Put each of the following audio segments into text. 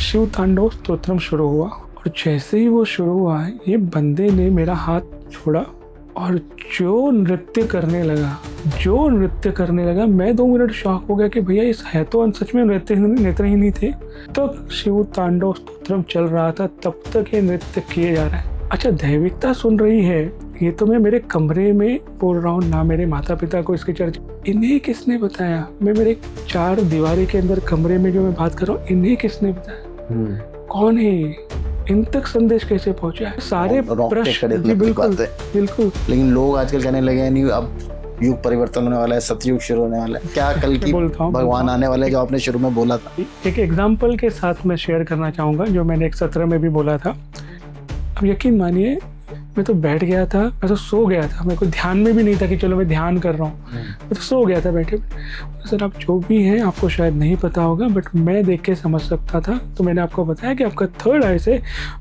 शिव तांडव स्तोत्रम शुरू हुआ और जैसे ही वो शुरू हुआ ये बंदे ने मेरा हाथ छोड़ा और जो नृत्य करने लगा मैं 2 मिनट शॉक हो गया कि भैया इस है तो सच में नेत्रहीन थे। तब शिव तांडव स्तोत्रम चल रहा था, तब तक ये नृत्य किए जा रहा है। अच्छा, दैविकता सुन रही है, ये तो मैं मेरे कमरे में बोल रहा हूँ, ना मेरे माता पिता को इसकी चर्चा। इन्हें किसने बताया? मैं मेरे 4 दीवारी के अंदर कमरे में जो मैं बात कर रहा हूँ, इन्हें किसने बताया? कौन है ये? इन तक संदेश कैसे पहुंचा है? सारे प्रश्न। जी बिल्कुल। लेकिन लोग आजकल कहने लगे हैं नहीं, अब युग परिवर्तन होने वाला है, सतयुग शुरू होने वाला है, क्या कल की भगवान आने वाले, जो आपने शुरू में बोला था। एक एग्जाम्पल के साथ मैं शेयर करना चाहूँगा, जो मैंने एक सत्र में भी बोला था। अब यकीन मानिए, मैं तो बैठ गया था, मैं तो सो गया था, मेरे को ध्यान में भी नहीं था कि चलो मैं ध्यान कर रहा हूँ। मैं तो सो गया था बैठे। सर आप जो भी हैं, आपको शायद नहीं पता होगा, बट मैं देख के समझ सकता था। तो मैंने आपको बताया कि आपका थर्ड आई से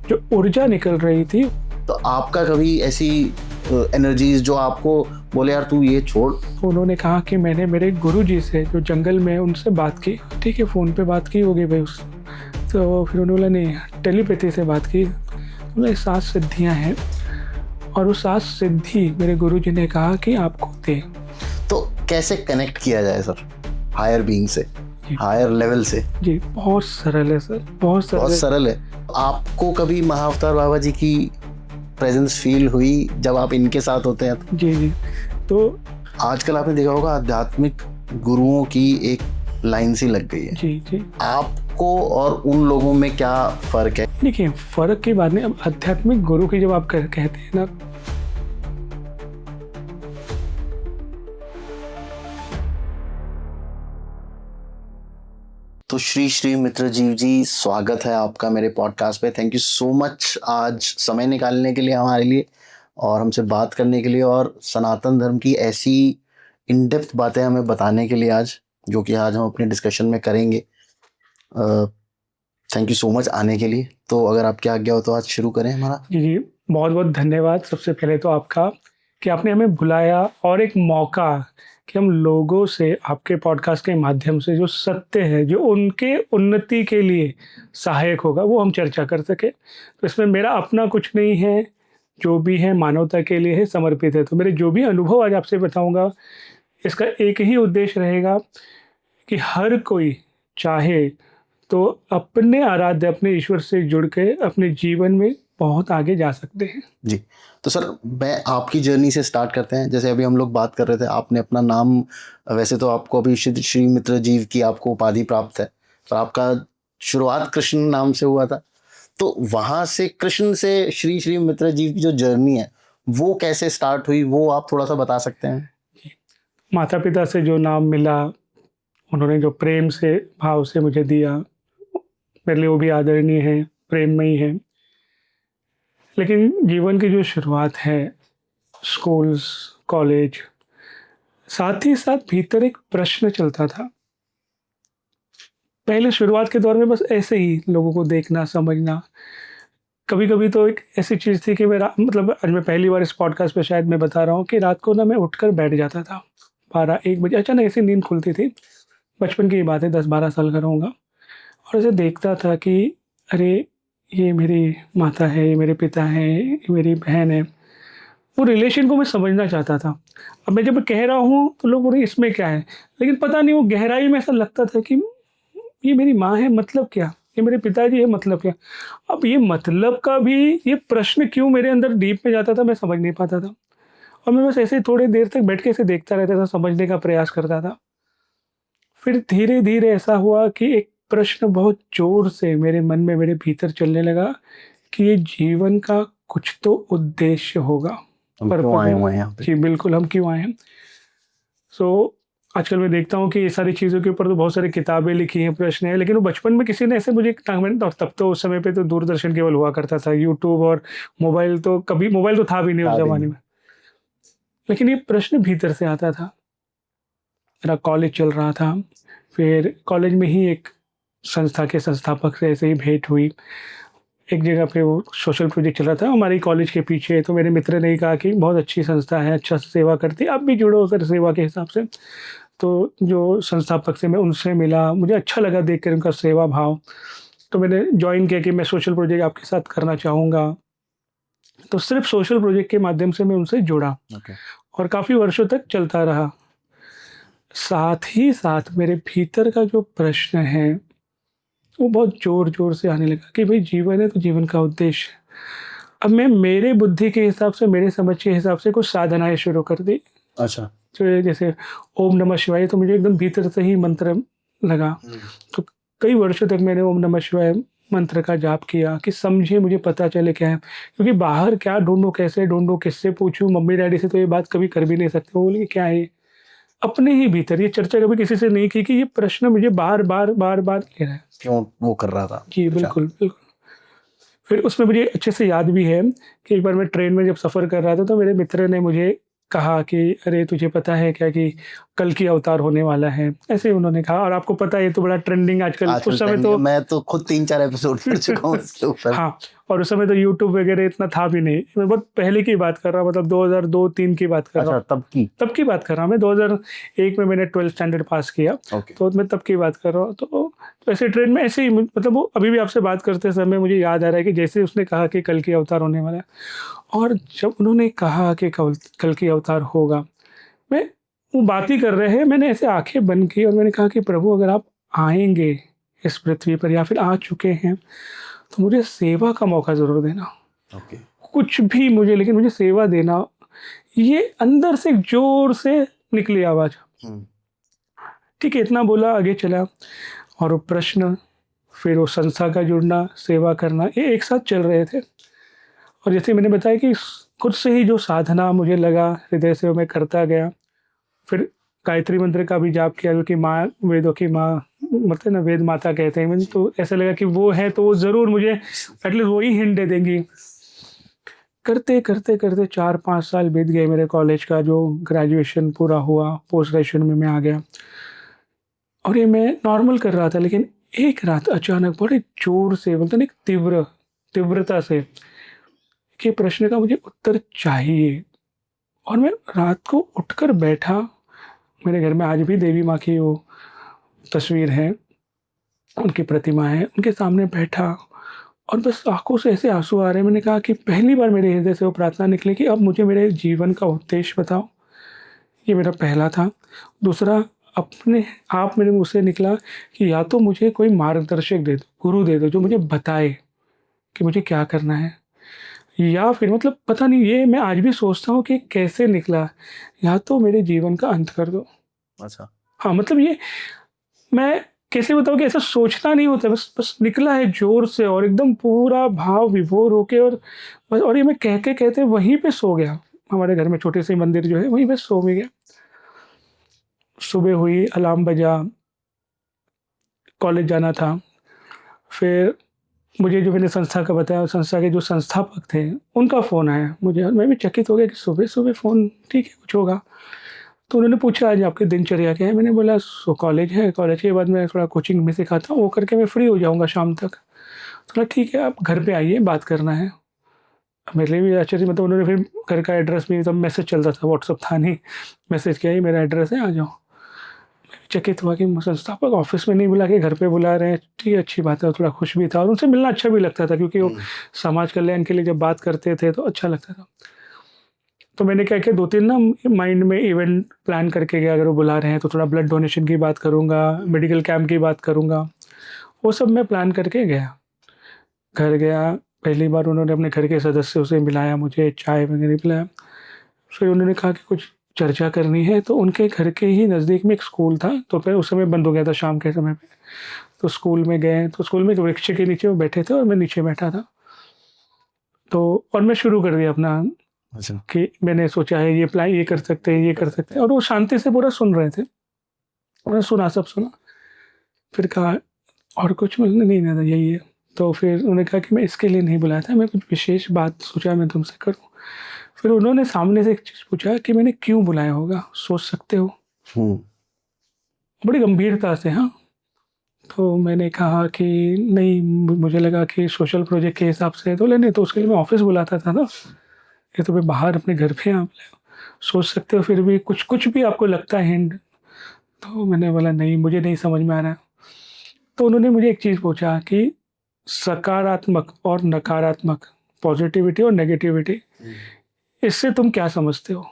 जो ऊर्जा निकल रही थी। तो आपका कभी ऐसी एनर्जीज जो आपको बोले यार तू ये छोड़? उन्होंने कहा कि मैंने मेरे गुरुजी से जो जंगल में, उनसे बात की। ठीक है, फ़ोन पे बात की होगी भाई उस। तो फिर उन्होंने बोला नहीं, टेलीपैथी से बात की। तो 7 सिद्धियाँ हैं और वो 7 सिद्धि मेरे गुरुजी ने कहा कि आपको दे। तो कैसे कनेक्ट किया जाए सर हायर बीइंग से, हायर लेवल से? जी बहुत सरल है सर, बहुत सरल है। आपको कभी महाअवतार बाबा जी की प्रेजेंस फील हुई जब आप इनके साथ होते हैं? जी। तो आजकल आपने देखा होगा आध्यात्मिक गुरुओं की एक लाइन सी लग गई है। जी। आपको और उन लोगों में क्या फर्क है? देखिए, फर्क की बात नहीं। अब आध्यात्मिक गुरु की जब आप कहते हैं ना, तो श्री मित्रजीव जी, स्वागत है आपका मेरे पॉडकास्ट पे। थैंक यू सो मच आज समय निकालने के लिए हमारे लिए और हमसे बात करने के लिए, और सनातन धर्म की ऐसी इन डेप्थ बातें हमें बताने के लिए आज, जो कि आज हम अपने डिस्कशन में करेंगे। थैंक यू सो मच आने के लिए। तो अगर आपकी आज्ञा हो तो आज शुरू करें हमारा। जी बहुत बहुत धन्यवाद सबसे पहले तो आपका, कि आपने हमें बुलाया और एक मौका कि हम लोगों से आपके पॉडकास्ट के माध्यम से जो सत्य है, जो उनके उन्नति के लिए सहायक होगा, वो हम चर्चा कर सके। तो इसमें मेरा अपना कुछ नहीं है, जो भी है मानवता के लिए है, समर्पित है। तो मेरे जो भी अनुभव आज आपसे बताऊंगा, इसका एक ही उद्देश्य रहेगा कि हर कोई चाहे तो अपने आराध्य, अपने ईश्वर से जुड़ के अपने जीवन में बहुत आगे जा सकते हैं। जी, तो सर मैं आपकी जर्नी से स्टार्ट करते हैं। जैसे अभी हम लोग बात कर रहे थे, आपने अपना नाम, वैसे तो आपको अभी श्री मित्रजीव की आपको उपाधि प्राप्त है, पर आपका शुरुआत कृष्ण नाम से हुआ था। तो वहाँ से कृष्ण से श्री मित्रजीव की जो जर्नी है वो कैसे स्टार्ट हुई, वो आप थोड़ा सा बता सकते हैं? माता पिता से जो नाम मिला, उन्होंने जो प्रेम से, भाव से मुझे दिया, मेरे लिए वो भी आदरणीय है, प्रेममयी है। लेकिन जीवन की जो शुरुआत है, स्कूल्स, कॉलेज, साथ ही साथ भीतर एक प्रश्न चलता था। पहले शुरुआत के दौर में बस ऐसे ही लोगों को देखना, समझना। कभी कभी तो एक ऐसी चीज़ थी कि मेरा मतलब, आज मैं पहली बार इस पॉडकास्ट पे शायद मैं बता रहा हूँ कि रात को ना मैं उठकर बैठ जाता था 12-1 बजे, अचानक ऐसी नींद खुलती थी। बचपन की बात है, 10-12 साल का रहूँगा। और ऐसे देखता था कि अरे ये मेरी माता है, ये मेरे पिता हैं, ये मेरी बहन है। वो रिलेशन को मैं समझना चाहता था। अब मैं जब कह रहा हूँ तो लोग बोल रहे इसमें क्या है, लेकिन पता नहीं वो गहराई में ऐसा लगता था कि ये मेरी माँ है, मतलब क्या, ये मेरे पिताजी है, मतलब क्या। अब ये मतलब का भी ये प्रश्न क्यों मेरे अंदर डीप में जाता था, मैं समझ नहीं पाता था। और मैं बस ऐसे थोड़ी देर तक बैठ के ऐसे देखता रहता था, समझने का प्रयास करता था। फिर धीरे धीरे ऐसा हुआ कि एक प्रश्न बहुत जोर से मेरे मन में, मेरे भीतर चलने लगा कि ये जीवन का कुछ तो उद्देश्य होगा। हम क्यों आए हुए हैं यहाँ पे? जी बिल्कुल, हम क्यों आए हैं। आजकल मैं देखता हूँ कि ये सारी चीज़ों के ऊपर तो बहुत सारी किताबें लिखी हैं, प्रश्न है, लेकिन वो बचपन में किसी ने ऐसे मुझे और तब तो उस समय पे तो दूरदर्शन केवल हुआ करता था, यूट्यूब और मोबाइल तो था भी नहीं उस ज़माने में। लेकिन ये प्रश्न भीतर से आता था। मेरा कॉलेज चल रहा था, फिर कॉलेज में ही एक संस्था के संस्थापक से ऐसे ही भेंट हुई। एक जगह पे वो सोशल प्रोजेक्ट चल रहा था हमारे कॉलेज के पीछे, तो मेरे मित्र ने कहा कि बहुत अच्छी संस्था है, अच्छा सेवा करती है, आप भी जुड़ो अगर सेवा के हिसाब से। तो जो संस्थापक से मैं उनसे मिला, मुझे अच्छा लगा देख कर उनका सेवा भाव। तो मैंने जॉइन किया कि मैं सोशल प्रोजेक्ट आपके साथ करना चाहूँगा। तो सिर्फ़ सोशल प्रोजेक्ट के माध्यम से मैं उनसे जुड़ा ओके। और काफ़ी वर्षों तक चलता रहा। साथ ही साथ मेरे भीतर का जो प्रश्न है, वो बहुत ज़ोर-ज़ोर से आने लगा कि भई जीवन है तो जीवन का उद्देश्य। अब मैं मेरे बुद्धि के हिसाब से, मेरे समझ के हिसाब से कुछ साधनाएँ शुरू कर दी। अच्छा। जो ये जैसे ओम नमः शिवाय तो मुझे एकदम भीतर से ही मंत्र लगा। हुँ। तो कई वर्षों तक मैंने ओम नमः शिवाय मंत्र का जाप किया कि समझे मुझे पता चले क्या है। क्योंकि बाहर क्या ढूँढूँ, कैसे ढूँढूँ, किससे पूछूँ, मम्मी-डैडी से तो ये बात कभी कर भी नहीं सकते। वो बोले कि क्या है ये? अपने ही भीतर ये चर्चा कभी किसी से नहीं की कि ये प्रश्न मुझे बार-बार, बार-बार ले रहा है। क्यों वो कर रहा था? जी, अच्छा। बिल्कुल, बिल्कुल। फिर उसमें मुझे अच्छे से याद भी है कि एक बार मैं ट्रेन में जब सफ़र कर रहा था तो मेरे मित्र ने मुझे कहा कि अरे तुझे पता है क्या कि कल की अवतार होने वाला है। ऐसे ही उन्होंने कहा और आपको पता है ये तो बड़ा ट्रेंडिंग आजकल आजकल उस समय ट्रेंडिंग तो है, मैं तो खुद 3-4 एपिसोड कर चुका हूँ इसके ऊपर। हाँ, और उस समय तो यूट्यूब वगैरह इतना था भी नहीं। मैं बहुत पहले की बात कर रहा हूँ मतलब 2002-3 की बात कर रहा अच्छा, हूँ। तब की? तब की बात कर रहा हूँ मैं 2001 में मैंने 12th स्टैंडर्ड पास किया। ओके। तो मैं तब की बात कर रहा हूँ। तो ऐसे ट्रेन में ऐसे ही मतलब वो अभी भी आपसे बात करते समय मुझे याद आ रहा है कि जैसे उसने कहा कि कल की अवतार होने वाला है और जब उन्होंने कहा कि कल की अवतार होगा, मैं वो बात ही कर रहे हैं, मैंने ऐसे आँखें बंद की और मैंने कहा कि प्रभु अगर आप आएँगे इस पृथ्वी पर या फिर आ चुके हैं, तो मुझे सेवा का मौका ज़रूर देना। ओके। कुछ भी मुझे लेकिन मुझे सेवा देना। ये अंदर से ज़ोर से निकली आवाज़। हुँ। ठीक है, इतना बोला आगे चला और वो प्रश्न, फिर वो संस्था का जुड़ना, सेवा करना, ये एक साथ चल रहे थे। और जैसे मैंने बताया कि खुद से ही जो साधना मुझे लगा हृदय से वो मैं करता गया। फिर गायत्री मंत्र का भी जाप किया जो कि माँ वेदों की माँ मतलब ना वेद माता कहते हैं। मुझे तो ऐसा लगा कि वो है तो वो ज़रूर मुझे एटलीस्ट वो ही हिंट दे देंगी। करते 4-5 साल बीत गए मेरे कॉलेज का जो ग्रेजुएशन पूरा हुआ, पोस्ट ग्रेजुएशन में मैं आ गया और ये मैं नॉर्मल कर रहा था लेकिन एक रात अचानक बड़े ज़ोर से बोलते हैं ना एक तीव्रता से कि प्रश्न का मुझे उत्तर चाहिए और मैं रात को उठकर बैठा। मेरे घर में आज भी देवी माँ की वो तस्वीर है, उनकी प्रतिमा है, उनके सामने बैठा और बस आँखों से ऐसे आँसू आ रहे हैं। मैंने कहा कि पहली बार मेरे हृदय से वो प्रार्थना निकली कि अब मुझे मेरे जीवन का उद्देश्य बताओ। ये मेरा पहला था। दूसरा अपने आप मेरे मुँह से निकला कि या तो मुझे कोई मार्गदर्शक दे दो, गुरु दे दो जो मुझे बताए कि मुझे क्या करना है। या फिर मतलब पता नहीं ये मैं आज भी सोचता हूँ कि कैसे निकला, या तो मेरे जीवन का अंत कर दो। अच्छा। हाँ, मतलब ये मैं कैसे बताऊँ कि ऐसा सोचना नहीं होता, बस बस निकला है ज़ोर से और एकदम पूरा भाव विभोर होके और बस और ये मैं कहते वहीं पे सो गया। हमारे घर में छोटे से मंदिर जो है वहीं पे सो भी गया। सुबह हुई, अलार्म बजा, कॉलेज जाना था। फिर मुझे जो मैंने संस्था का बताया, संस्था के जो संस्थापक थे, उनका फ़ोन आया मुझे और मैं भी चकित हो गया कि सुबह-सुबह फ़ोन, ठीक है, कुछ होगा। तो उन्होंने पूछा आज आपकी दिनचर्या क्या है? मैंने बोला सो कॉलेज है, कॉलेज के बाद मैं थोड़ा कोचिंग में सिखाता हूँ, वो करके मैं फ्री हो जाऊँगा शाम तक। तो बोला ठीक है, आप घर पे आइए, बात करना है। मेरे लिए भी आश्चर्य मतलब उन्होंने फिर घर का एड्रेस भी तब मैसेज चलता था, व्हाट्सएप था नहीं। मैसेज किया, ये मेरा एड्रेस है, आ जाओ। चकित हुआ कि संस्थापक ऑफ़िस में नहीं बुला के घर पे बुला रहे हैं, ठीक है, अच्छी बात है, थोड़ा खुश भी था और उनसे मिलना अच्छा भी लगता था क्योंकि वो हुँ। समाज कल्याण के लिए जब बात करते थे तो अच्छा लगता था। तो मैंने क्या किया 2-3 ना माइंड में इवेंट प्लान करके गया, अगर वो बुला रहे हैं तो थोड़ा ब्लड डोनेशन की बात करूँगा, मेडिकल कैंप की बात करूँगा, वो सब मैं प्लान करके गया। घर गया, पहली बार उन्होंने अपने घर के सदस्यों से मिलाया मुझे, चाय वगैरह पिलाया। फिर उन्होंने कहा कि कुछ चर्चा करनी है, तो उनके घर के ही नज़दीक में एक स्कूल था, तो फिर उस समय बंद हो गया था शाम के समय पे। तो स्कूल में गए, तो स्कूल में एक वृक्ष के नीचे वो बैठे थे और मैं नीचे बैठा था। तो और मैं शुरू कर दिया अपना अच्छा। कि मैंने सोचा है ये प्लान ये कर सकते हैं, ये कर सकते हैं और वो शांति से पूरा सुन रहे थे। उन्होंने सुना, सब सुना। फिर कहा और कुछ बोले नहीं दादा यही है। तो फिर उन्होंने कहा कि मैं इसके लिए नहीं बुलाया था, मैं कुछ विशेष बात सोचा मैं तुमसे करूँ। फिर उन्होंने सामने से एक चीज़ पूछा कि मैंने क्यों बुलाया होगा, सोच सकते हो? हुँ। बड़ी गंभीरता से हाँ। तो मैंने कहा कि नहीं मुझे लगा कि सोशल प्रोजेक्ट के हिसाब से है, तो बोले नहीं तो उसके लिए मैं ऑफ़िस बुलाता था ना, ये तो मैं बाहर अपने घर पे आप सोच सकते हो फिर भी कुछ भी आपको लगता है हिंट? तो मैंने बोला नहीं मुझे नहीं समझ में आ रहा है। तो उन्होंने मुझे एक चीज़ पूछा कि सकारात्मक और नकारात्मक, पॉजिटिविटी और नेगेटिविटी, इससे तुम क्या समझते हो?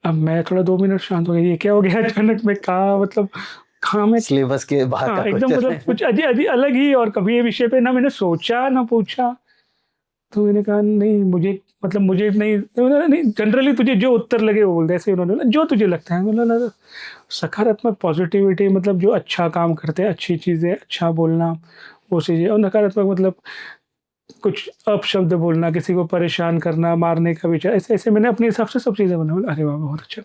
अब मैं थोड़ा 2 मिनट शांत हो गया, ये क्या हो गया अचानक, मैं कहाँ मतलब कहाँ मैं सिलेबस के बाहर हाँ, का एकदम क्वेश्चन मतलब है। कुछ अलग ही, और कभी ये विषय पे ना मैंने सोचा ना पूछा। तो मैंने कहा नहीं मुझे मतलब मुझे नहीं, तो उन्होंने नहीं, जनरली तुझे जो उत्तर लगे वो बोल दे, ऐसे उन्होंने बोला जो तुझे लगता है। मैंने बोला सकारात्मक पॉजिटिविटी मतलब जो अच्छा काम करते हैं, अच्छी चीज़ें, अच्छा बोलना, वो चीज़ें, और नकारात्मक मतलब कुछ अपशब्द बोलना, किसी को परेशान करना, मारने का विचार, ऐसे ऐसे मैंने अपने हिसाब से सब चीज़ें बना। बोला अरे वाह बहुत अच्छा।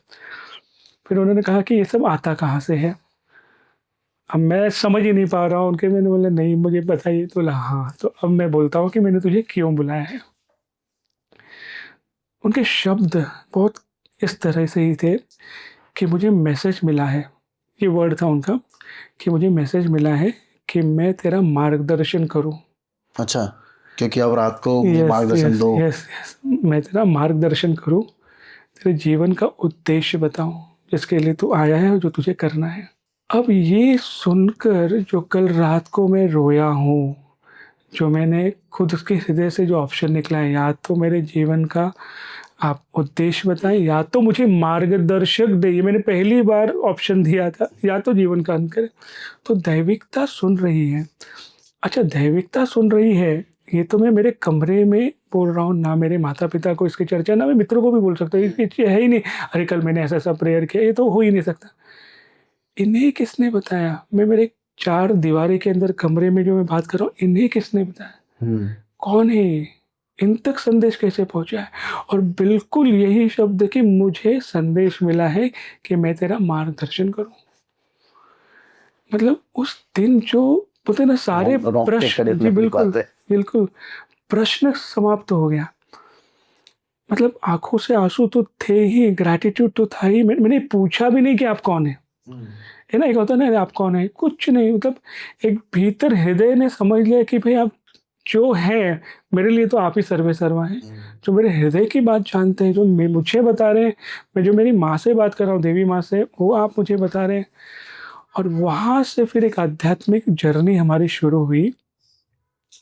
फिर उन्होंने कहा कि ये सब आता कहाँ से है? अब मैं समझ ही नहीं पा रहा हूँ उनके। मैंने बोला नहीं मुझे बताइए। तो बोला हाँ, तो अब मैं बोलता हूँ कि मैंने तुझे क्यों बुलाया है। उनके शब्द बहुत इस तरह से ही थे कि मुझे मैसेज मिला है, ये वर्ड था उनका, कि मुझे मैसेज मिला है कि मैं तेरा मार्गदर्शन करूँ। अच्छा, क्योंकि अब रात को मुझे यस मार्गदर्शन यस दो। यस यस, मैं तेरा मार्गदर्शन करूँ, तेरे जीवन का उद्देश्य बताऊँ, जिसके लिए तू आया है और जो तुझे करना है। अब ये सुनकर जो कल रात को मैं रोया हूँ, जो मैंने खुद उसके हृदय से जो ऑप्शन निकला है, या तो मेरे जीवन का आप उद्देश्य बताएं, या तो मुझे मार्गदर्शक दें, ये मैंने पहली बार ऑप्शन दिया था, या तो जीवन का अंत करें। तो दैविकता सुन रही है। अच्छा, दैविकता सुन रही है, ये तो मैं मेरे कमरे में बोल रहा हूँ, ना मेरे माता पिता को इसकी चर्चा, ना मैं मित्रों को भी बोल सकता हूँ, ये है ही नहीं। अरे कल मैंने ऐसा ऐसा प्रेयर किया, ये तो हो ही नहीं सकता। इन्हें किसने बताया? मैं मेरे चार दीवारी के अंदर कमरे में जो मैं बात कर रहा हूँ, इन्हें किसने बताया? हम्म। कौन है ये? इन तक संदेश कैसे पहुंचा है? और बिल्कुल यही शब्द कि मुझे संदेश मिला है कि मैं तेरा मार्गदर्शन करूं। मतलब उस दिन जो बोलते हैं ना सारे रोंगटे खड़े प्रश्न, होने जी वाली बिल्कुल बात है। बिल्कुल, प्रश्न समाप्त हो गया। मतलब आंखों से आंसू तो थे ही, ग्रैटिट्यूड तो था ही। मैंने पूछा भी नहीं कि आप कौन है। है ना, एक होता है ना आप कौन है, कुछ नहीं, मतलब एक भीतर हृदय ने समझ लिया कि भाई आप जो है, मेरे लिए तो आप ही सर्वे सर्वा हैं। जो मेरे हृदय की बात जानते हैं, जो मुझे बता रहे हैं, मैं जो मेरी माँ से बात कर रहा हूँ, देवी माँ से, वो आप मुझे बता रहे हैं। और वहाँ से फिर एक आध्यात्मिक जर्नी हमारी शुरू हुई।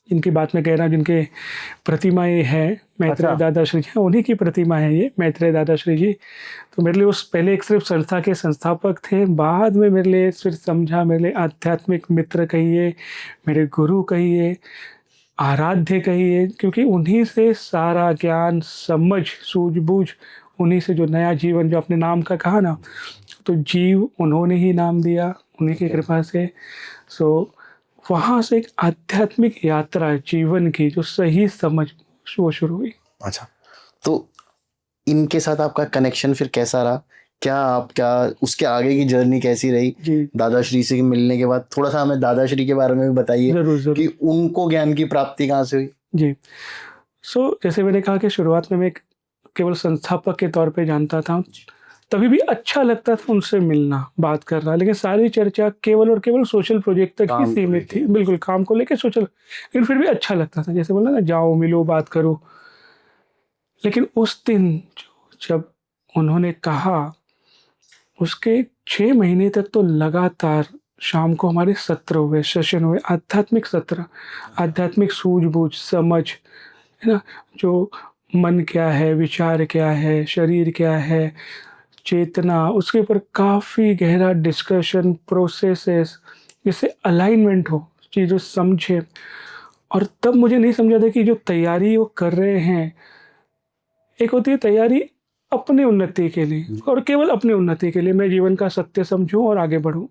जिनकी बात मैं कह रहा हूँ, जिनके प्रतिमा ये है, मैत्रेय अच्छा। दादाश्री जी, उन्हीं की प्रतिमा है ये, मैत्रेय दादाश्री जी। तो मेरे लिए उस पहले एक सिर्फ संस्था के संस्थापक थे, बाद में मेरे लिए फिर समझा, मेरे लिए आध्यात्मिक मित्र कहिए, मेरे गुरु कहिए, आराध्य कहिए, क्योंकि उन्हीं से सारा ज्ञान, समझ, सूझबूझ, उन्हीं से जो नया जीवन, जो अपने नाम का कहा ना, तो जीव उन्होंने ही नाम दिया, उन्हीं की कृपा से। सो वहाँ से एक आध्यात्मिक यात्रा जीवन की जो सही समझ, वो शुरू हुई। अच्छा, तो इनके साथ आपका कनेक्शन फिर कैसा रहा? क्या उसके आगे की जर्नी कैसी रही? जी दादाश्री से मिलने के बाद थोड़ा सा हमें दादाश्री के बारे में भी बताइए ज़रूर कि ज़रूर। उनको ज्ञान की प्राप्ति कहाँ से हुई? जी, सो जैसे मैंने कहा कि शुरुआत में मैं एक केवल संस्थापक के तौर पे जानता था। तभी भी अच्छा लगता था उनसे मिलना, बात करना, लेकिन सारी चर्चा केवल और केवल सोशल प्रोजेक्ट तक ही काम को सीमित लेके। थी। बिल्कुल, काम को लेके सोशल, लेकिन फिर भी अच्छा लगता था। जैसे बोला ना, जाओ, मिलो, बात करो। लेकिन उस दिन जब उन्होंने कहा, उसके 6 महीने तक तो लगातार शाम को हमारे सत्र हुए, सेशन हुए, आध्यात्मिक सत्र, आध्यात्मिक सूझबूझ, समझ, है ना? जो मन क्या है, विचार क्या है, शरीर क्या है, चेतना, उसके ऊपर काफ़ी गहरा डिस्कशन, प्रोसेसेस, जिससे अलाइनमेंट हो, चीज़ों समझे। और तब मुझे नहीं समझा था कि जो तैयारी वो कर रहे हैं, एक होती है तैयारी अपनी उन्नति के लिए, और केवल अपनी उन्नति के लिए, मैं जीवन का सत्य समझूं और आगे बढ़ूं।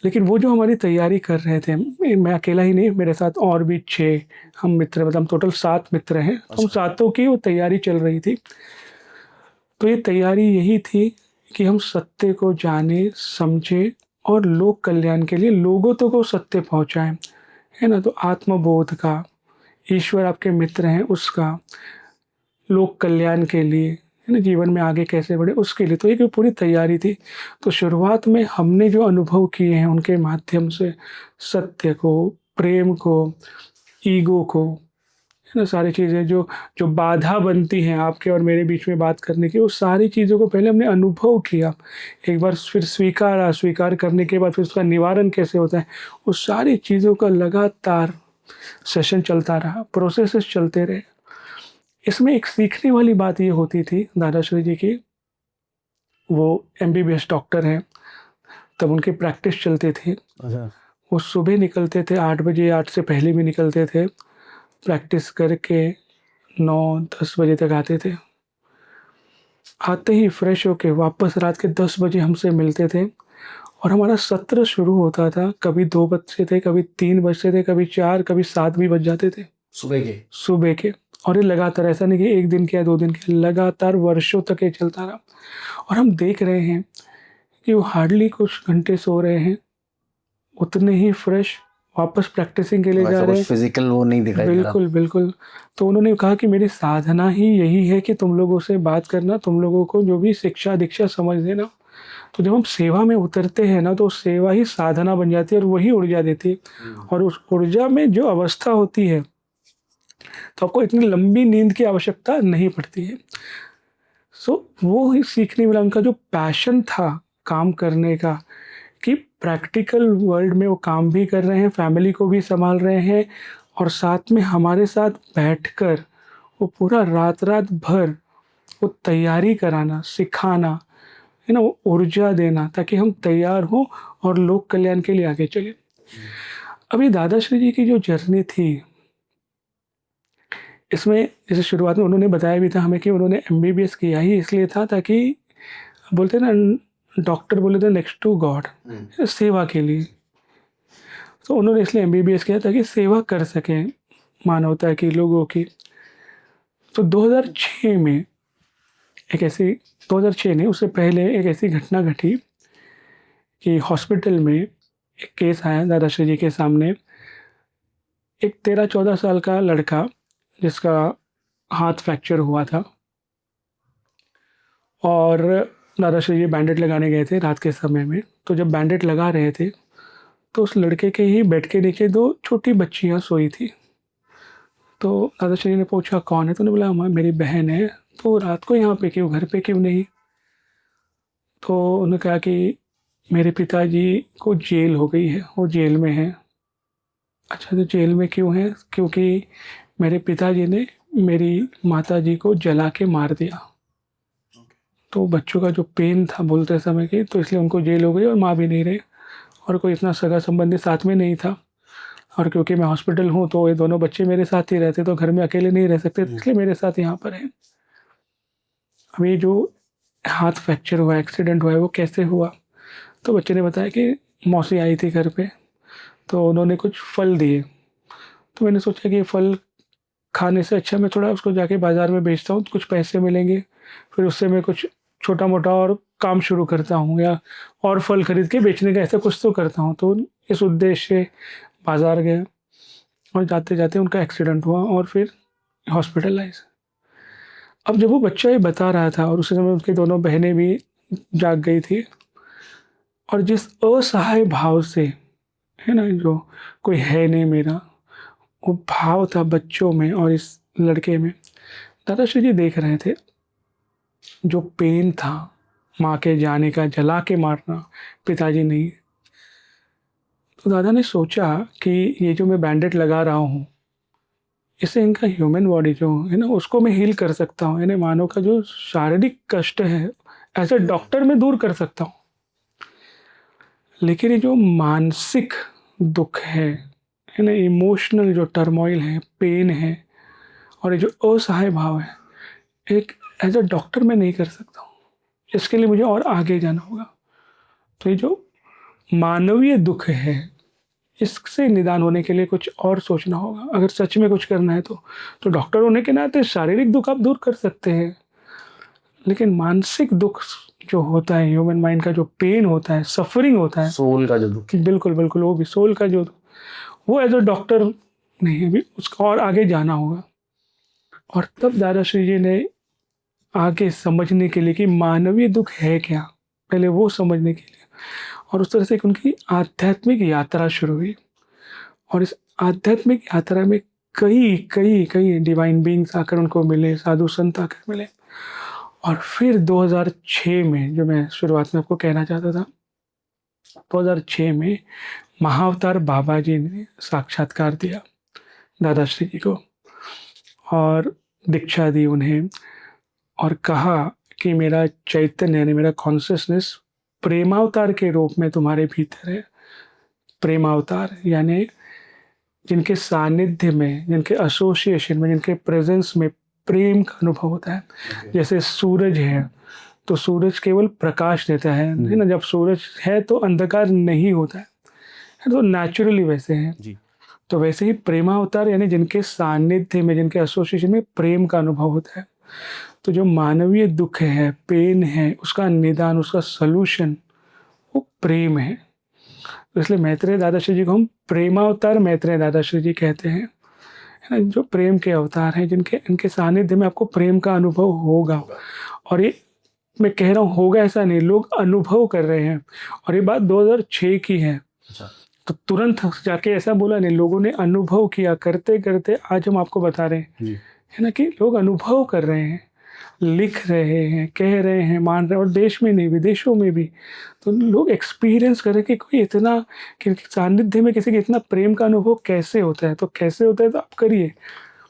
लेकिन वो जो हमारी तैयारी कर रहे थे, मैं अकेला ही नहीं, मेरे साथ और भी 6 हम मित्र, मतलब हम टोटल 7 मित्र हैं, तो हम अच्छा। सातों की वो तैयारी चल रही थी। तो ये तैयारी यही थी कि हम सत्य को जाने, समझे, और लोक कल्याण के लिए लोगों तक वो सत्य पहुँचाएँ, है ना? तो आत्मबोध का, ईश्वर आपके मित्र हैं उसका, लोक कल्याण के लिए, है ना? जीवन में आगे कैसे बढ़े उसके लिए। तो एक पूरी तैयारी थी। तो शुरुआत में हमने जो अनुभव किए हैं उनके माध्यम से, सत्य को, प्रेम को, ईगो को, है ना? सारी चीज़ें जो जो बाधा बनती हैं आपके और मेरे बीच में बात करने की, वो सारी चीज़ों को पहले हमने अनुभव किया। एक बार फिर स्वीकारा, स्वीकार करने के बाद फिर उसका निवारण कैसे होता है, वो सारी चीज़ों का लगातार सेशन चलता रहा, प्रोसेसेस चलते रहे। इसमें एक सीखने वाली बात ये होती थी दादाश्री जी की, वो एमबीबीएस डॉक्टर हैं, तब उनकी प्रैक्टिस चलती थी। अच्छा। वो सुबह निकलते थे 8 बजे, 8 से पहले भी निकलते थे, प्रैक्टिस करके 9-10 बजे तक आते थे। आते ही फ्रेश होके वापस रात के 10 बजे हमसे मिलते थे और हमारा सत्र शुरू होता था। कभी 2 बजते थे, कभी 3 बजते थे, कभी 4, कभी 7 भी बज जाते थे सुबह के। सुबह के। और ये लगातार, ऐसा नहीं कि 1 दिन किया, 2 दिन किया, लगातार वर्षों तक ये चलता रहा। और हम देख रहे हैं कि वो हार्डली कुछ घंटे सो रहे हैं, उतने ही फ्रेश वापस प्रैक्टिसिंग के लिए जा वैसा रहे कुछ हैं। फिजिकल वो नहीं दिखाई दे रहा। बिल्कुल, बिल्कुल। तो उन्होंने कहा कि मेरी साधना ही यही है कि तुम लोगों से बात करना, तुम लोगों को जो भी शिक्षा दीक्षा समझ देना। तो जब हम सेवा में उतरते हैं ना, तो सेवा ही साधना बन जाती है और वही ऊर्जा देती है। और उस ऊर्जा में जो अवस्था होती है, तो आपको इतनी लंबी नींद की आवश्यकता नहीं पड़ती है। सो वो ही सीखने वाला उनका जो पैशन था काम करने का, कि प्रैक्टिकल वर्ल्ड में वो काम भी कर रहे हैं, फैमिली को भी संभाल रहे हैं, और साथ में हमारे साथ बैठकर वो पूरा रात-रात भर वो तैयारी कराना, सिखाना, है ना? वो ऊर्जा देना ताकि हम तैयार हों और लोक कल्याण के लिए आगे चलें। अभी दादाश्री जी की जो जर्नी थी, इसमें जैसे शुरुआत में उन्होंने बताया भी था हमें कि उन्होंने एमबीबीएस किया ही इसलिए था ताकि, बोलते हैं ना, डॉक्टर बोले थे नेक्स्ट टू गॉड, सेवा के लिए। तो उन्होंने इसलिए एमबीबीएस किया ताकि सेवा कर सकें मानवता की, लोगों की। तो 2006 में एक ऐसी, 2006 नहीं, उससे पहले एक ऐसी घटना घटी कि हॉस्पिटल में एक केस आया दादाश्री जी के सामने। एक 13-14 साल का लड़का जिसका हाथ फ्रैक्चर हुआ था, और दादाश्री जी बैंडेड लगाने गए थे रात के समय में। तो जब बैंडेड लगा रहे थे, तो उस लड़के के ही बेड के नीचे 2 छोटी बच्चियां सोई थी। तो दादाश्री जी ने पूछा कौन है, तो उन्होंने बोला मेरी बहन है। तो रात को यहाँ पे क्यों, घर पे क्यों नहीं? तो उन्होंने कहा कि मेरे पिताजी को जेल हो गई है, वो जेल में हैं। अच्छा, तो जेल में क्यों है? क्योंकि मेरे पिताजी ने मेरी माताजी को जला के मार दिया। तो बच्चों का जो पेन था बोलते समय की, तो इसलिए उनको जेल हो गई और माँ भी नहीं रही, और कोई इतना सगा संबंधी साथ में नहीं था। और क्योंकि मैं हॉस्पिटल हूँ, तो ये दोनों बच्चे मेरे साथ ही रहते, तो घर में अकेले नहीं रह सकते, इसलिए मेरे साथ यहाँ पर हैं। अब ये जो हाथ फ्रैक्चर हुआ, एक्सीडेंट हुआ है, वो कैसे हुआ? तो बच्चे ने बताया कि मौसी आई थी घर पे, तो उन्होंने कुछ फल दिए। तो मैंने सोचा कि फल खाने से अच्छा मैं थोड़ा उसको जाके बाज़ार में बेचता हूँ, कुछ पैसे मिलेंगे, फिर उससे मैं कुछ छोटा-मोटा और काम शुरू करता हूँ, या और फल खरीद के बेचने का ऐसा कुछ तो करता हूँ। तो इस उद्देश्य से बाज़ार गए, और जाते-जाते उनका एक्सीडेंट हुआ और फिर हॉस्पिटलाइज़। अब जब वो बच्चा ये बता रहा था, और उसी समय उसकी दोनों बहनें भी जाग गई थी, और जिस असहाय भाव से, है ना, जो कोई है नहीं मेरा, वो भाव था बच्चों में और इस लड़के में। दादाश्री जी देख रहे थे जो पेन था माँ के जाने का, जला के मारना, पिताजी नहीं। तो दादा ने सोचा कि ये जो मैं बैंडेड लगा रहा हूँ, इससे इनका ह्यूमन बॉडी जो है ना, उसको मैं हील कर सकता हूँ, यानी मानव का जो शारीरिक कष्ट है एज ए डॉक्टर मैं दूर कर सकता हूँ। लेकिन ये जो मानसिक दुख है ना, इमोशनल जो टर्मोइल है, पेन है, और ये जो असहाय भाव है, एक एज अ डॉक्टर मैं नहीं कर सकता हूँ। इसके लिए मुझे और आगे जाना होगा। तो ये जो मानवीय दुख है, इससे निदान होने के लिए कुछ और सोचना होगा। अगर सच में कुछ करना है तो डॉक्टर होने के नाते शारीरिक दुख आप दूर कर सकते हैं, लेकिन मानसिक दुख जो होता है, ह्यूमन माइंड का जो पेन होता है, सफरिंग होता है, सोल का जो दुख। बिल्कुल, बिल्कुल, वो भी सोल का जो, वो एज अ डॉक्टर नहीं, अभी उसका और आगे जाना होगा। और तब दादाश्री जी ने आगे समझने के लिए कि मानवीय दुख है क्या, पहले वो समझने के लिए, और उस तरह से एक उनकी आध्यात्मिक यात्रा शुरू हुई। और इस आध्यात्मिक यात्रा में कई कई कई डिवाइन बीइंग्स आकर उनको मिले, साधु संत आकर मिले। और फिर 2006 में, जो मैं शुरुआत में आपको कहना चाहता था, 2006 में महाअवतार बाबा जी ने साक्षात्कार दिया। दादाश्री जी को और दीक्षा दी उन्हें और कहा कि मेरा चैतन्य यानी मेरा कॉन्शियसनेस प्रेमावतार के रूप में तुम्हारे भीतर है। प्रेमावतार यानी जिनके सानिध्य में, जिनके एसोसिएशन में, जिनके प्रेजेंस में प्रेम का अनुभव होता है। जैसे सूरज है तो सूरज केवल प्रकाश देता है ना, जब सूरज है तो अंधकार नहीं होता है, तो नेचुरली वैसे है जी। तो वैसे ही प्रेमावतार यानी जिनके सानिध्य में, जिनके एसोसिएशन में प्रेम का अनुभव होता है। तो जो मानवीय दुख है, पेन है, उसका निदान, उसका सलूशन वो प्रेम है। तो इसलिए मैत्रेय दादाश्री जी को हम प्रेमावतार मैत्रेय दादाश्री जी कहते हैं, है ना, जो प्रेम के अवतार हैं, जिनके इनके सानिध्य में आपको प्रेम का अनुभव होगा। और ये मैं कह रहा हूँ होगा ऐसा नहीं, लोग अनुभव कर रहे हैं। और ये बात 2006 की है। तो तुरंत जाके ऐसा बोला नहीं, लोगों ने अनुभव किया, करते करते आज हम आपको बता रहे हैं जी। है ना, कि लोग अनुभव कर रहे हैं, लिख रहे हैं, कह रहे हैं, मान रहे हैं, और देश में नहीं विदेशों में भी। तो लोग एक्सपीरियंस कर रहे हैं कि कोई इतना, कि सानिध्य में किसी के इतना प्रेम का अनुभव कैसे होता है। तो कैसे होता है तो आप करिए,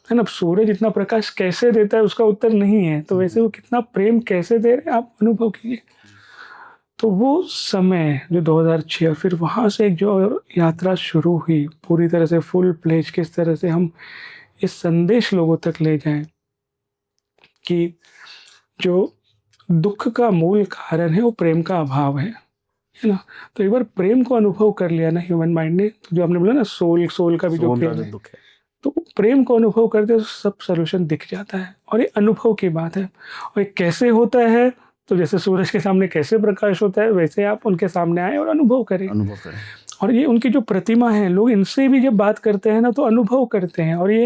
है ना। सूरज इतना प्रकाश कैसे देता है उसका उत्तर नहीं है, तो वैसे वो कितना प्रेम कैसे दे रहे हैं आप अनुभव कीजिए। तो वो समय जो 2006 और फिर वहाँ से एक जो यात्रा शुरू हुई पूरी तरह से फुल प्लेज, किस तरह से हम इस संदेश लोगों तक ले जाएं कि जो दुख का मूल कारण है वो प्रेम का अभाव है ना। तो एक बार प्रेम को अनुभव कर लिया ना ह्यूमन माइंड ने, तो जो आपने बोला ना सोल का भी जो पेन है, दुख है, तो प्रेम को अनुभव करते तो सब सलूशन दिख जाता है। और ये अनुभव की बात है। और ये कैसे होता है, तो जैसे सूरज के सामने कैसे प्रकाश होता है, वैसे आप उनके सामने आए और अनुभव करें। और ये उनकी जो प्रतिमा है, लोग इनसे भी जब बात करते हैं ना तो अनुभव करते हैं। और ये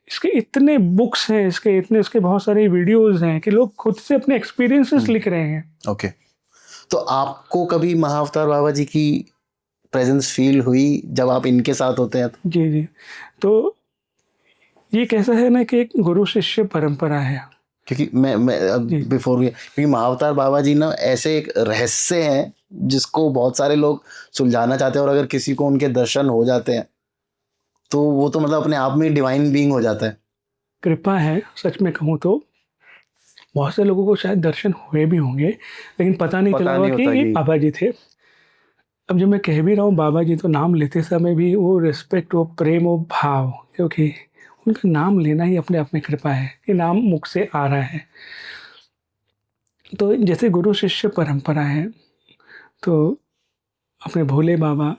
इसके इतने बुक्स हैं, इसके बहुत सारे वीडियोस हैं कि लोग खुद से अपने एक्सपीरियंसेस लिख रहे हैं। ओके। तो आपको कभी महाअवतार बाबा जी की प्रेजेंस फील हुई जब आप इनके साथ होते हैं? जी जी। तो ये कैसा है ना कि एक गुरु शिष्य परंपरा है। क्योंकि मैं बिफोर क्योंकि महाअवतार बाबा जी ना ऐसे एक रहस्य हैं जिसको बहुत सारे लोग सुलझाना चाहते हैं, और अगर किसी को उनके दर्शन हो जाते हैं तो वो तो मतलब अपने आप में डिवाइन बीइंग हो जाता है। कृपा है, सच में कहूँ तो बहुत से लोगों को शायद दर्शन हुए भी होंगे, लेकिन पता नहीं चला होगा कि ये बाबा जी थे। अब जो मैं कह भी रहा हूँ बाबा जी, तो नाम लेते समय भी वो रिस्पेक्ट, वो प्रेम, वो भाव, क्योंकि उनका नाम लेना ही अपने आप में कृपा है कि नाम मुख से आ रहा है। तो जैसे गुरु शिष्य परंपरा है, तो अपने भोले बाबा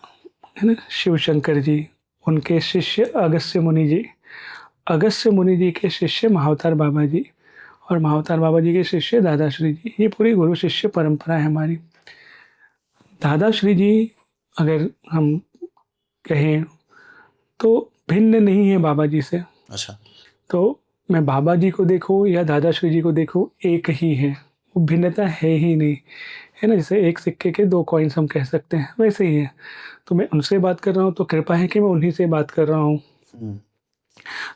है ना, शिव शंकर जी, उनके शिष्य अगस्त्य मुनि जी, अगस्त्य मुनि जी के शिष्य महाअवतार बाबा जी, और महाअवतार बाबा जी के शिष्य दादाश्री जी। ये पूरी गुरु शिष्य परंपरा है हमारी। दादाश्री जी अगर हम कहें तो भिन्न नहीं है बाबा जी से। अच्छा। तो मैं बाबा जी को देखूं या दादाश्री जी को देखूं, एक ही है, वो भिन्नता है ही नहीं, है ना। जैसे एक सिक्के के दो कॉइन्स हम कह सकते हैं, वैसे ही है। तो मैं उनसे बात कर रहा हूँ तो कृपा है कि मैं उन्हीं से बात कर रहा हूँ।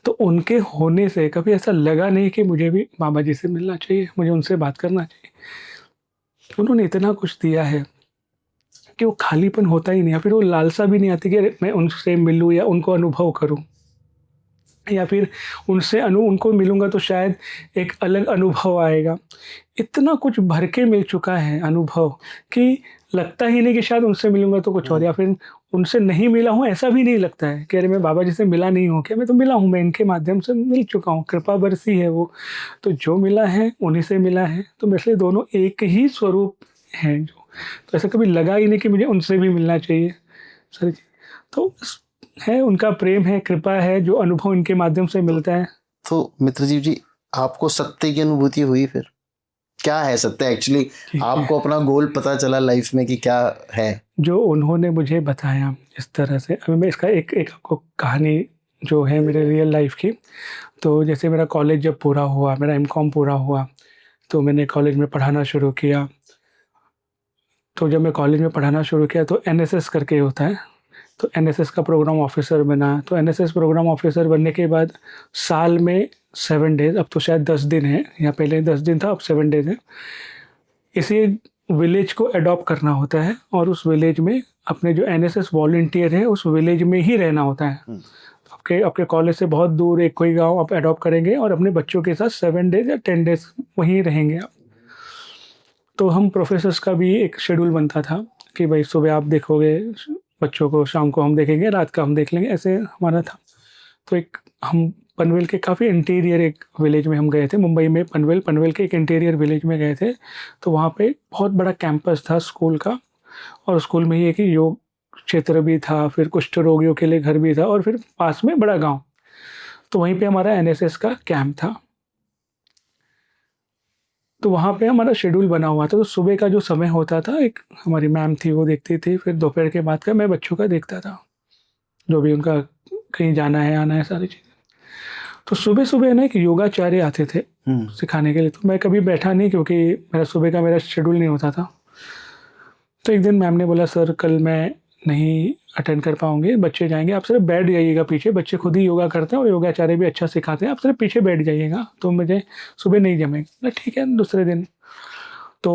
तो उनके होने से कभी ऐसा लगा नहीं कि मुझे भी बाबा जी से मिलना चाहिए, मुझे उनसे बात करना चाहिए। उन्होंने इतना कुछ दिया है कि वो खालीपन होता ही नहीं, या फिर वो लालसा भी नहीं आती कि अरे मैं उनसे मिलूँ या उनको अनुभव करूँ, या फिर उनको मिलूँगा तो शायद एक अलग अनुभव आएगा। इतना कुछ भर के मिल चुका है अनुभव कि लगता ही नहीं कि शायद उनसे मिलूँगा तो कुछ और, या फिर उनसे नहीं मिला हूँ ऐसा भी नहीं लगता है कि अरे मैं बाबा जी से मिला नहीं हूँ। क्या, मैं तो मिला हूँ, मैं इनके माध्यम से मिल चुका हूँ, कृपा बरसी है वो। तो जो मिला है उन्हीं से मिला है। तो मेरे लिए दोनों एक ही स्वरूप हैं। तो ऐसा कभी लगा ही नहीं कि मुझे उनसे भी मिलना चाहिए सर जी। तो है, उनका प्रेम है, कृपा है, जो अनुभव इनके माध्यम से मिलता है। तो मित्रजीव जी, आपको सत्य की अनुभूति हुई? फिर क्या है सत्य एक्चुअली? आपको अपना गोल पता चला लाइफ में कि क्या है? जो उन्होंने मुझे बताया इस तरह से, अभी मैं इसका एक आपको कहानी जो है मेरे रियल लाइफ की। तो जैसे मेरा कॉलेज जब पूरा हुआ, मेरा एमकॉम पूरा हुआ, तो मैंने कॉलेज में पढ़ाना शुरू किया। तो जब मैं कॉलेज में पढ़ाना शुरू किया तो एनएसएस करके होता है, तो एनएसएस का प्रोग्राम ऑफिसर बना। तो एनएसएस प्रोग्राम ऑफिसर बनने के बाद साल में 7 डेज़, अब तो शायद 10 दिन है, या पहले 10 दिन था, अब 7 डेज़ है। इसी विलेज को अडॉप्ट करना होता है और उस विलेज में अपने जो एनएसएस वॉलंटियर है उस विलेज में ही रहना होता है। तो आपके आपके कॉलेज से बहुत दूर एक कोई गाँव आप एडॉप्ट करेंगे और अपने बच्चों के साथ 7 डेज़ या 10 डेज़ वहीं रहेंगे आप। तो हम प्रोफ़ेसर्स का भी एक शेड्यूल बनता था कि भई सुबह आप देखोगे बच्चों को, शाम को हम देखेंगे, रात का हम देख लेंगे, ऐसे हमारा था। तो एक हम पनवेल के काफ़ी इंटीरियर एक विलेज में हम गए थे, मुंबई में पनवेल के एक इंटीरियर विलेज में गए थे। तो वहाँ पे बहुत बड़ा कैंपस था स्कूल का और स्कूल में ही एक योग क्षेत्र भी था, फिर कुष्ठ रोगियों के लिए घर भी था और फिर पास में बड़ा गाँव। तो वहीं पे हमारा एनएसएस का कैंप था। तो वहाँ पे हमारा शेड्यूल बना हुआ था, तो सुबह का जो समय होता था, एक हमारी मैम थी वो देखती थी, फिर दोपहर के बाद का मैं बच्चों का देखता था, जो भी उनका कहीं जाना है, आना है, सारी चीज़ें। तो सुबह-सुबह ना एक योगाचार्य आते थे सिखाने के लिए, तो मैं कभी बैठा नहीं क्योंकि मेरा शेड्यूल नहीं होता था। तो एक दिन मैम ने बोला, "सर कल मैं नहीं अटेंड कर पाऊँगी, बच्चे जाएँगे, आप सिर्फ़ बैठ जाइएगा पीछे, बच्चे खुद ही योगा करते हैं और योगाचार्य भी अच्छा सिखाते हैं, आप सिर्फ़ पीछे बैठ जाइएगा, तो मुझे सुबह नहीं जमेगा।" मैं ठीक है, दूसरे दिन तो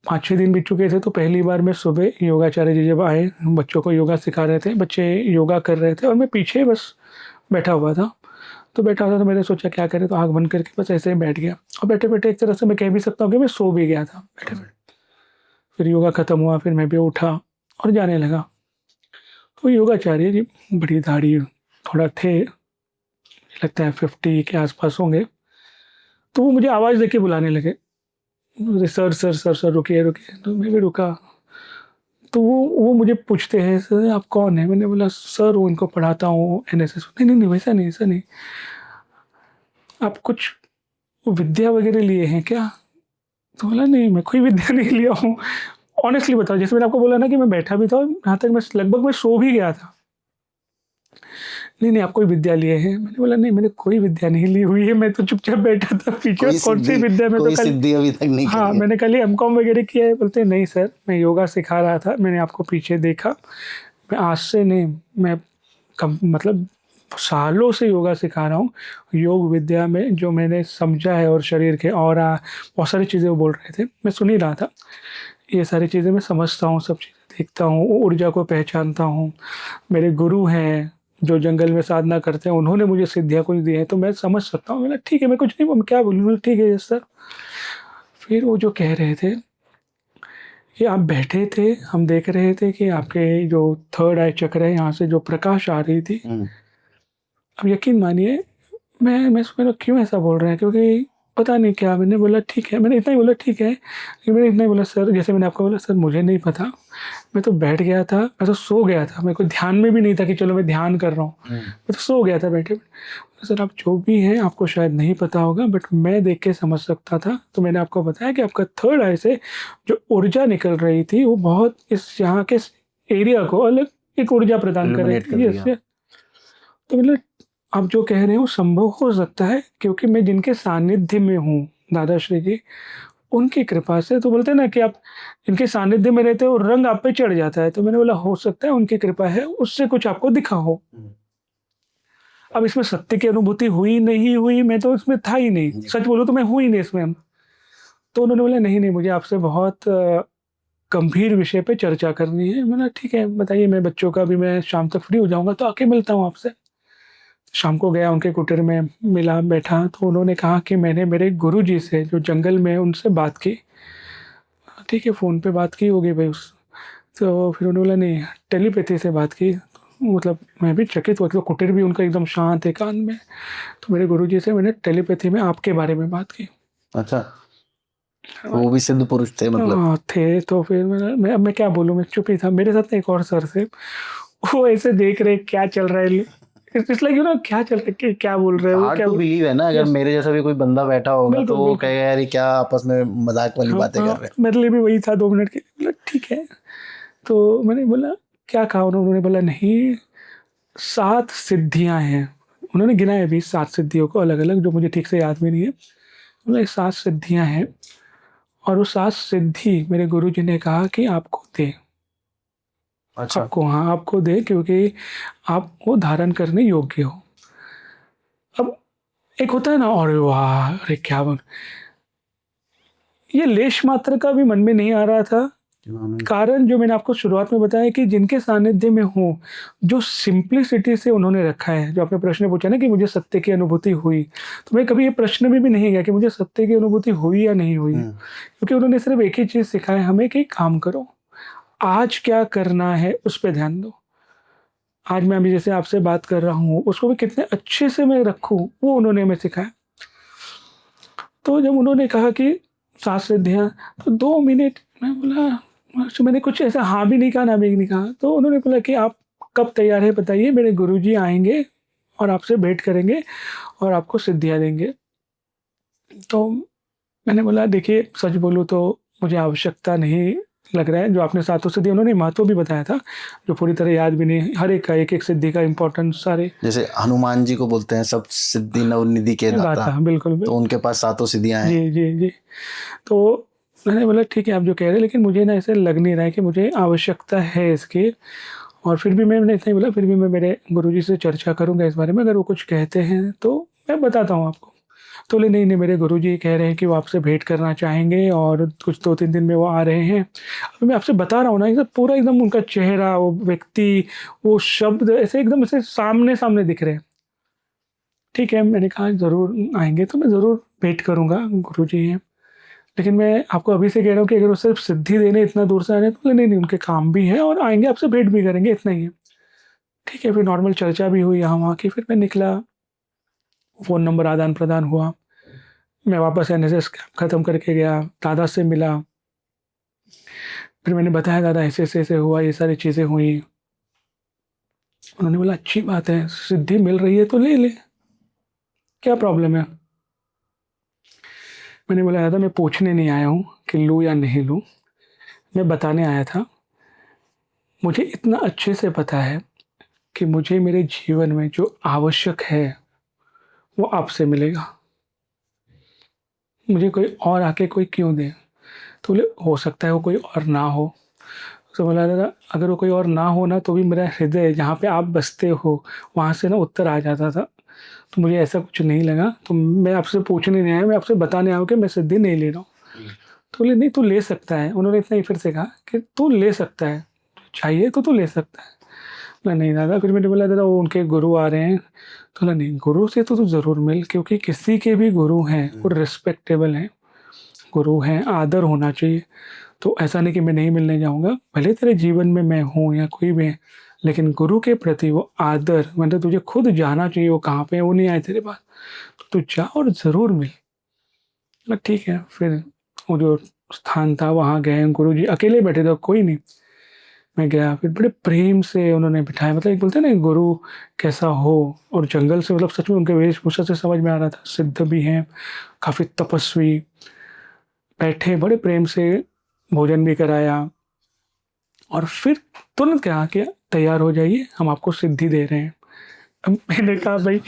5-6 दिन बीत चुके थे, तो पहली बार मैं सुबह योगाचार्य जी जब आए, बच्चों को योगा सिखा रहे थे, बच्चे योगा कर रहे थे और मैं पीछे बस बैठा हुआ था। तो बैठा हुआ था तो मैंने सोचा क्या करें, तो आँख बंद करके बस ऐसे ही बैठ गया और बैठे-बैठे एक तरह से मैं कह भी सकता हूँ कि मैं सो भी गया था बैठे-बैठे। फिर योगा खत्म हुआ, फिर मैं भी उठा और जाने लगा। तो योगाचार्य जी बड़ी दाढ़ी थोड़ा थे, लगता है 50 के आस-पास होंगे। तो वो मुझे आवाज़ देके बुलाने लगे, अरे सर, सर, सर, सर रुकिए, रुकिए। तो मैं भी रुका। तो वो मुझे पूछते हैं, "सर आप कौन हैं?" मैंने बोला, "सर वो इनको पढ़ाता हूँ एनएसएस।" "नहीं, नहीं, नहीं वैसा नहीं, ऐसा नहीं। आप कुछ विद्या वगैरह लिए हैं क्या?" तो बोला, "नहीं, मैं कोई विद्या नहीं लिया हूँ।" ऑनेस्टली बताओ, जैसे मैंने आपको बोला ना कि मैं बैठा भी था और यहाँ तक मैं लगभग मैं सो भी गया था। "नहीं, नहीं, आप कोई विद्या लिए हैं?" मैंने बोला, "नहीं, मैंने कोई विद्या नहीं ली हुई है, मैं तो चुपचाप बैठा था पीछे और कौन-सी विद्या मैं तो कोई कल" सिद्धि अभी तक नहीं हाँ, करी है। मैंने कल ही एमकॉम वगैरह किया है। बोलते हैं, "नहीं सर, मैं योगा सिखा रहा था, मैंने आपको पीछे देखा। मैं आज से नहीं, मैं कम मतलब सालों से योगा सिखा रहा हूँ। योग विद्या में जो मैंने समझा है और शरीर के ऑरा बहुत सारी चीज़ें वो बोल रहे थे, मैं सुन ही रहा था। ये सारी चीज़ें मैं समझता हूँ, सब चीज़ें देखता हूँ, ऊर्जा को पहचानता हूँ। मेरे गुरु हैं, जो जंगल में साधना करते हैं, उन्होंने मुझे सिद्धियाँ कुछ दी हैं, तो मैं समझ सकता हूँ।" मैंने ठीक है, मैं कुछ नहीं, मैं क्या बोलूँ? बोले, "ठीक है, यस सर।" फिर वो जो कह रहे थे कि आप बैठे थे, हम देख रहे थे कि आपके जो थर्ड आई चक्र है, यहाँ से जो प्रकाश आ रही थी। हुँ, अब यकीन मानिए मैं सोचा क्यों ऐसा बोल रहे हैं, क्योंकि पता नहीं क्या, मैंने बोला ठीक है, मैंने इतना ही बोला ठीक है, कि मैंने इतना ही बोला सर, जैसे मैंने आपको बोला सर मुझे नहीं पता, मैं तो बैठ गया था, मैं तो सो गया था, मेरे को ध्यान में भी नहीं था कि चलो मैं ध्यान कर रहा हूँ, हुँ। मैं तो सो गया था बैठे। सर आप जो भी हैं आपको शायद नहीं पता होगा बट मैं देख के समझ सकता था, तो मैंने आपको बताया कि आपका थर्ड आई से जो ऊर्जा निकल रही थी वो बहुत इस यहाँ के एरिया को अलग एक ऊर्जा प्रदान कर रही इल्यूमिनेट कर थी। दिया। Yes, yes. तो मतलब आप जो कह रहे हो संभव हो सकता है क्योंकि मैं जिनके सानिध्य में हूँ, दादा श्री जी, उनकी कृपा से, तो बोलते हैं ना कि आप इनके सानिध्य में रहते हो, रंग आप पे चढ़ जाता है। तो मैंने बोला हो सकता है उनकी कृपा है, उससे कुछ आपको दिखा हो। हुँ, अब इसमें सत्य की अनुभूति हुई, नहीं हुई, मैं तो इसमें था ही नहीं। जी। सच बोलूँ तो मैं हूँ ही नहीं इसमें। तो उन्होंने बोला नहीं, नहीं मुझे आपसे बहुत गंभीर विषय पे चर्चा करनी है। मैंने कहा ठीक है बताइए, मैं बच्चों का भी मैं शाम तक फ्री हो जाऊँगा तो आके मिलता हूँ आपसे। शाम को गया उनके कुटीर में, मिला, बैठा, तो उन्होंने कहा कि मैंने मेरे गुरुजी से जो जंगल में उनसे बात की। ठीक है, फ़ोन पे बात की होगी भई उस तो फिर उन्होंने बोला नहीं टेलीपैथी से बात की। मतलब मैं भी चकित हुआ कि वो कुटीर भी उनका एकदम शांत, एकांत में। तो मेरे गुरुजी से मैंने टेलीपैथी में आपके बारे में बात की। अच्छा, तो और वो भी सिद्ध पुरुष थे मतलब। थे तो फिर मैं क्या बोलूँ, मैं चुप ही था। मेरे साथ ना एक और सर थे, वो ऐसे देख रहे क्या चल रहा है, इट्स लाइक क्या चल रहा है, क्या बोल रहे हो, हार्ड क्या टू बोल। बिलीव है ना, अगर यस, मेरे जैसा भी कोई बंदा बैठा होगा तो बिल्कुल, वो बिल्कुल। कहेगा यार ये क्या आपस में मज़ाक वाली हाँ, बातें कर हाँ, रहे हैं। मेरे लिए भी वही था 2 मिनट के लिए। बोला ठीक है। तो मैंने बोला क्या कहा? उन्होंने बोला नहीं 7 सिद्धियाँ हैं। उन्होंने गिनाया भी 7 सिद्धियों को अलग-अलग, जो मुझे ठीक से याद भी नहीं है। बोला ये 7 सिद्धियाँ हैं और वो 7 सिद्धि मेरे गुरुजी ने कहा कि आपको दें। अच्छा। आपको, हाँ, आपको दें क्योंकि आप वो धारण करने योग्य हो। अब एक होता है ना, अरे वाह! अरे क्या बन ये लेश मात्र का भी मन में नहीं आ रहा था कारण जो मैंने आपको शुरुआत में बताया कि जिनके सानिध्य में हूँ, जो सिंप्लिसिटी से उन्होंने रखा है, जो आपने प्रश्न पूछा ना कि मुझे सत्य की अनुभूति हुई, तो मैं कभी ये प्रश्न में भी नहीं गया कि मुझे सत्य की अनुभूति हुई या नहीं हुई। क्योंकि उन्होंने सिर्फ़ एक ही चीज़ सिखाया हमें कि काम करो, आज क्या करना है उस पे ध्यान दो। आज मैं अभी जैसे आपसे बात कर रहा हूँ, उसको भी कितने अच्छे से मैं रखूँ, वो उन्होंने हमें सिखाया। तो जब उन्होंने कहा कि 7 सिद्धियाँ, तो 2 मिनट मैं बोला, मैंने कुछ ऐसा हाँ भी नहीं कहा, ना भी नहीं कहा। तो उन्होंने बोला कि आप कब तैयार हैं बताइए, मेरे गुरुजी आएँगे और आपसे भेंट करेंगे और आपको सिद्धियाँ देंगे। तो मैंने बोला देखिए सच बोलूँ तो मुझे आवश्यकता नहीं लग रहा है, जो आपने सातों सिद्धि उन्होंने महत्व भी बताया था, जो पूरी तरह याद भी नहीं, हर एक का एक-एक सिद्धि का इम्पोर्टेंस सारे जैसे हनुमान जी को बोलते हैं सब सिद्धि नवनिधि के दाता, दाता बिल्कुल, तो उनके पास सातों सिद्धियां हैं। जी, जी, जी। तो मैंने बोला ठीक है आप जो कह रहे हैं, लेकिन मुझे ना ऐसे लग नहीं रहा है कि मुझे आवश्यकता है इसकी। और फिर भी मैंने इतना ही बोला, फिर भी मैं मेरे गुरुजी से चर्चा करूँगा इस बारे में, अगर वो कुछ कहते हैं तो मैं बताता हूँ आपको। तो बोले नहीं, नहीं मेरे गुरुजी कह रहे हैं कि वो आपसे भेंट करना चाहेंगे और कुछ 2-3 दिन में वो आ रहे हैं। अभी मैं आपसे बता रहा हूँ ना, ये सब पूरा एकदम उनका चेहरा, वो व्यक्ति, वो शब्द ऐसे एकदम ऐसे सामने-सामने दिख रहे हैं। ठीक है, मैंने कहा ज़रूर आएँगे तो मैं ज़रूर भेंट करूँगा, गुरुजी हैं। लेकिन मैं आपको अभी से कह रहा हूँ कि अगर वो सिर्फ़ सिद्धि देने इतना दूर से आ रहे हैं, तो बोले नहीं, नहीं उनके काम भी हैं और आएँगे आपसे भेंट भी करेंगे, इतना ही है। ठीक है, फिर नॉर्मल चर्चा भी हुई यहाँ-वहाँ की, फिर मैं निकला, फ़ोन नंबर आदान-प्रदान हुआ। मैं वापस एनएसएस कैंप खत्म करके गया, दादा से मिला, फिर मैंने बताया दादा ऐसे-ऐसे हुआ, ये सारी चीज़ें हुई। उन्होंने बोला अच्छी बात है, सिद्धि मिल रही है तो ले ले, क्या प्रॉब्लम है? मैंने बोला दादा मैं पूछने नहीं आया हूँ कि लूँ या नहीं लूँ, मैं बताने आया था। मुझे इतना अच्छे से पता है कि मुझे मेरे जीवन में जो आवश्यक है, वो आपसे मिलेगा। मुझे कोई और आके कोई क्यों दे? तो बोले हो सकता है वो कोई और ना हो। तो बोला दादा अगर वो कोई और ना हो ना, तो भी मेरा हृदय जहाँ पे आप बसते हो, वहाँ से ना उत्तर आ जाता था। तो मुझे ऐसा कुछ नहीं लगा, तो मैं आपसे पूछने नहीं आया, मैं आपसे बताने आया हूँ कि मैं सिद्धि नहीं ले रहा हूँ। तो बोले नहीं तू ले सकता है। उन्होंने इतना ही फिर से कहा कि तू ले सकता है, चाहिए तो तू ले सकता है। बोला नहीं दादा, फिर मैंने बोला दादा वो उनके गुरु आ रहे हैं। तो बोला नहीं, गुरु से तो तू ज़रूर मिल, क्योंकि किसी के भी गुरु हैं, वो रिस्पेक्टेबल हैं, गुरु हैं, आदर होना चाहिए। तो ऐसा नहीं कि मैं नहीं मिलने जाऊँगा, भले तेरे जीवन में मैं हूँ या कोई भी है, लेकिन गुरु के प्रति वो आदर, मतलब तुझे खुद जाना चाहिए वो कहाँ पे है, वो नहीं आए तेरे पास, तो तू जा और ज़रूर मिल। बोला ठीक है, फिर वो जो स्थान था वहाँ गए, गुरुजी अकेले बैठे थे, कोई नहीं। मैं गया, फिर बड़े प्रेम से उन्होंने बिठाया, मतलब एक बोलते हैं ना गुरु कैसा हो, और जंगल से मतलब सच में उनके वेशभूषा से समझ में आ रहा था, सिद्ध भी हैं, काफ़ी तपस्वी। बैठे बड़े प्रेम से, भोजन भी कराया और फिर तुरंत कहा कि तैयार हो जाइए, हम आपको सिद्धि दे रहे हैं। अब मैंने कहा भाई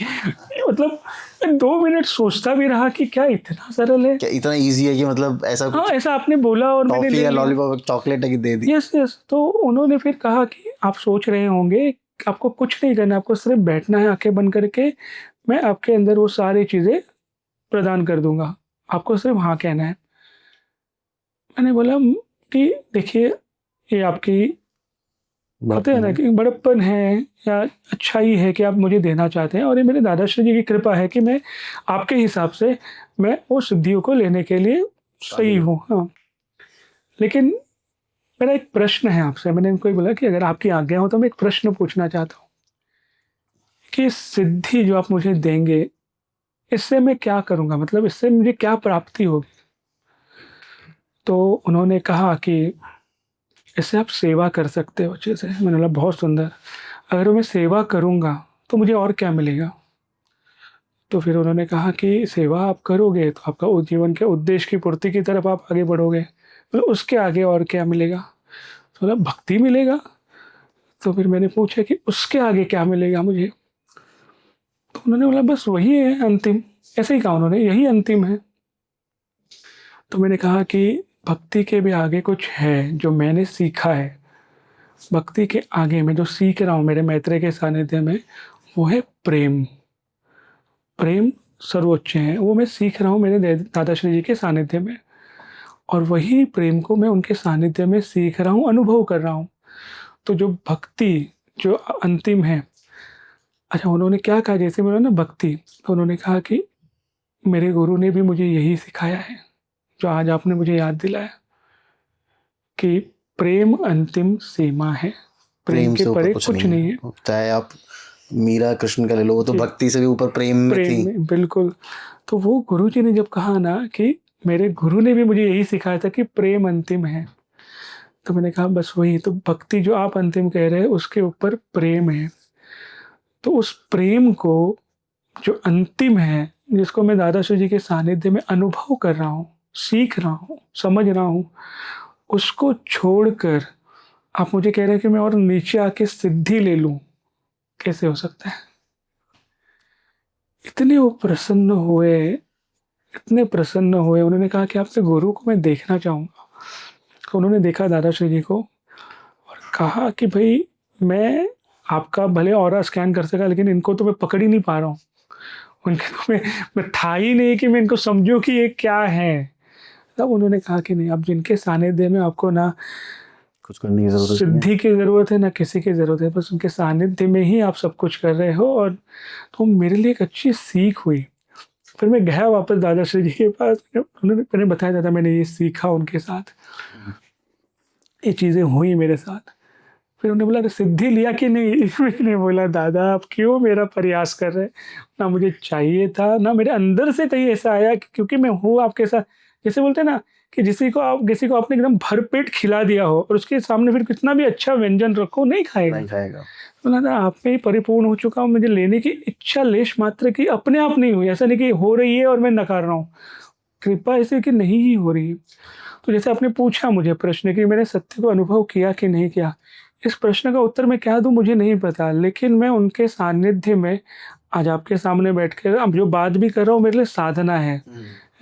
मतलब मैं 2 मिनट सोचता भी रहा कि क्या इतना सरल है? क्या इतना ईज़ी है कि मतलब ऐसा हाँ, कुछ ऐसा आपने बोला और मैंने टॉफ़ी ले या लिया। लॉलीपॉप, चॉकलेट है कि दे दी? Yes, yes. तो उन्होंने फिर कहा कि आप सोच रहे होंगे, आपको कुछ नहीं करना, आपको सिर्फ़ बैठना है आँखें बंद करके, मैं आपके अंदर वो सारी चीज़ें प्रदान कर दूँगा, आपको सिर्फ़ हाँ कहना है। मैंने बोला कि देखिए, ये आपकी होते हैं ना कि बड़प्पन है या अच्छाई है कि आप मुझे देना चाहते हैं, और ये मेरे दादाश्री जी की कृपा है कि मैं आपके हिसाब से मैं वो सिद्धियों को लेने के लिए सही हूँ। हाँ, लेकिन मेरा एक प्रश्न है आपसे, मैंने इनको ही बोला कि अगर आपकी आज्ञा हो तो मैं एक प्रश्न पूछना चाहता हूँ कि सिद्धि जो आप मुझे देंगे, इससे मैं क्या करूँगा? मतलब इससे मुझे क्या प्राप्ति होगी? तो उन्होंने कहा कि इससे आप सेवा कर सकते हो अच्छे से। मैंने बोला बहुत सुंदर, अगर मैं सेवा करूँगा तो मुझे और क्या मिलेगा? तो फिर उन्होंने कहा कि सेवा आप करोगे तो आपका उस जीवन के उद्देश्य की पूर्ति की तरफ आप आगे बढ़ोगे, मतलब उसके आगे और क्या मिलेगा? तो बोला भक्ति मिलेगा। तो फिर मैंने पूछा कि उसके आगे क्या मिलेगा मुझे? तो उन्होंने बोला बस वही है अंतिम, ऐसे ही कहा उन्होंने, यही अंतिम है। तो मैंने कहा कि भक्ति के भी आगे कुछ है जो मैंने सीखा है। भक्ति के आगे मैं जो सीख रहा हूँ मेरे मैत्रेय के सानिध्य में, वो है प्रेम। प्रेम सर्वोच्च है, वो मैं सीख रहा हूँ मेरे दादाश्री जी के सानिध्य में। और वही प्रेम को मैं उनके सानिध्य में सीख रहा हूँ, अनुभव कर रहा हूँ। तो जो भक्ति जो अंतिम है, अच्छा उन्होंने क्या कहा, जैसे बोला ना भक्ति, तो उन्होंने कहा कि मेरे गुरु ने भी मुझे यही सिखाया है, जो आज आपने मुझे याद दिलाया, कि प्रेम अंतिम सीमा है, प्रेम प्रेम के से ऊपर परे कुछ कुछ नहीं नहीं है। है। चाहे आप मीरा कृष्ण का ले लो, वो तो जी, भक्ति से भी ऊपर प्रेम में प्रेम थी। में बिल्कुल। तो वो गुरुजी ने जब कहा ना कि मेरे गुरु ने भी मुझे यही सिखाया था कि प्रेम अंतिम है, तो मैंने कहा बस वही तो, भक्ति जो आप अंतिम कह रहे हैं उसके ऊपर प्रेम है। तो उस प्रेम को जो अंतिम है, जिसको मैं दादाश्री जी के सानिध्य में अनुभव कर रहा हूँ, सीख रहा हूँ, समझ रहा हूँ, उसको छोड़कर आप मुझे कह रहे हैं कि मैं और नीचे आके सिद्धि ले लूँ, कैसे हो सकता है? इतने वो प्रसन्न हुए, इतने प्रसन्न हुए। उन्होंने कहा कि आपके गुरु को मैं देखना चाहूँगा। तो उन्होंने देखा दादाश्री जी को और कहा कि भाई मैं आपका भले ऑरा स्कैन कर सका, लेकिन इनको तो मैं पकड़ ही नहीं पा रहा हूँ। उनके तो मैं था ही नहीं कि मैं इनको समझूँ कि ये क्या है। तब उन्होंने कहा कि नहीं, अब जिनके सानिध्य में आपको ना कुछ करने की जरूरत नहीं है। सिद्धि की ज़रूरत है, ना किसी की ज़रूरत है, बस उनके सानिध्य में ही आप सब कुछ कर रहे हो। और तो मेरे लिए एक अच्छी सीख हुई। फिर मैं गया वापस दादाश्री जी के पास, मैंने बताया था मैंने ये सीखा उनके साथ, ये चीज़ें हुई मेरे साथ। फिर उन्होंने बोला, अरे सिद्धि लिया कि नहीं? मैंने बोला, दादा आप क्यों मेरा प्रयास कर रहे हैं? ना मुझे चाहिए था, ना मेरे अंदर से कहीं ऐसा आया कि क्योंकि मैं हूँ आपके साथ। जैसे बोलते हैं ना कि किसी को आपने एकदम भरपेट खिला दिया हो और उसके सामने फिर कितना भी अच्छा व्यंजन रखो, नहीं खाएगा। नहीं खाएगा। बोला था आप में ही परिपूर्ण हो चुका हूँ, मुझे लेने की इच्छा लेश मात्र की अपने आप नहीं हुई। ऐसा नहीं कि हो रही है और मैं नकार रहा हूँ, कृपा ऐसे कि नहीं ही हो रही है। तो जैसे आपने पूछा मुझे प्रश्न कि मैंने सत्य को अनुभव किया कि नहीं किया, इस प्रश्न का उत्तर मैं क्या दूँ मुझे नहीं पता। लेकिन मैं उनके सानिध्य में आज आपके सामने बैठ कर अब जो बात भी कर रहा हूँ मेरे लिए साधना है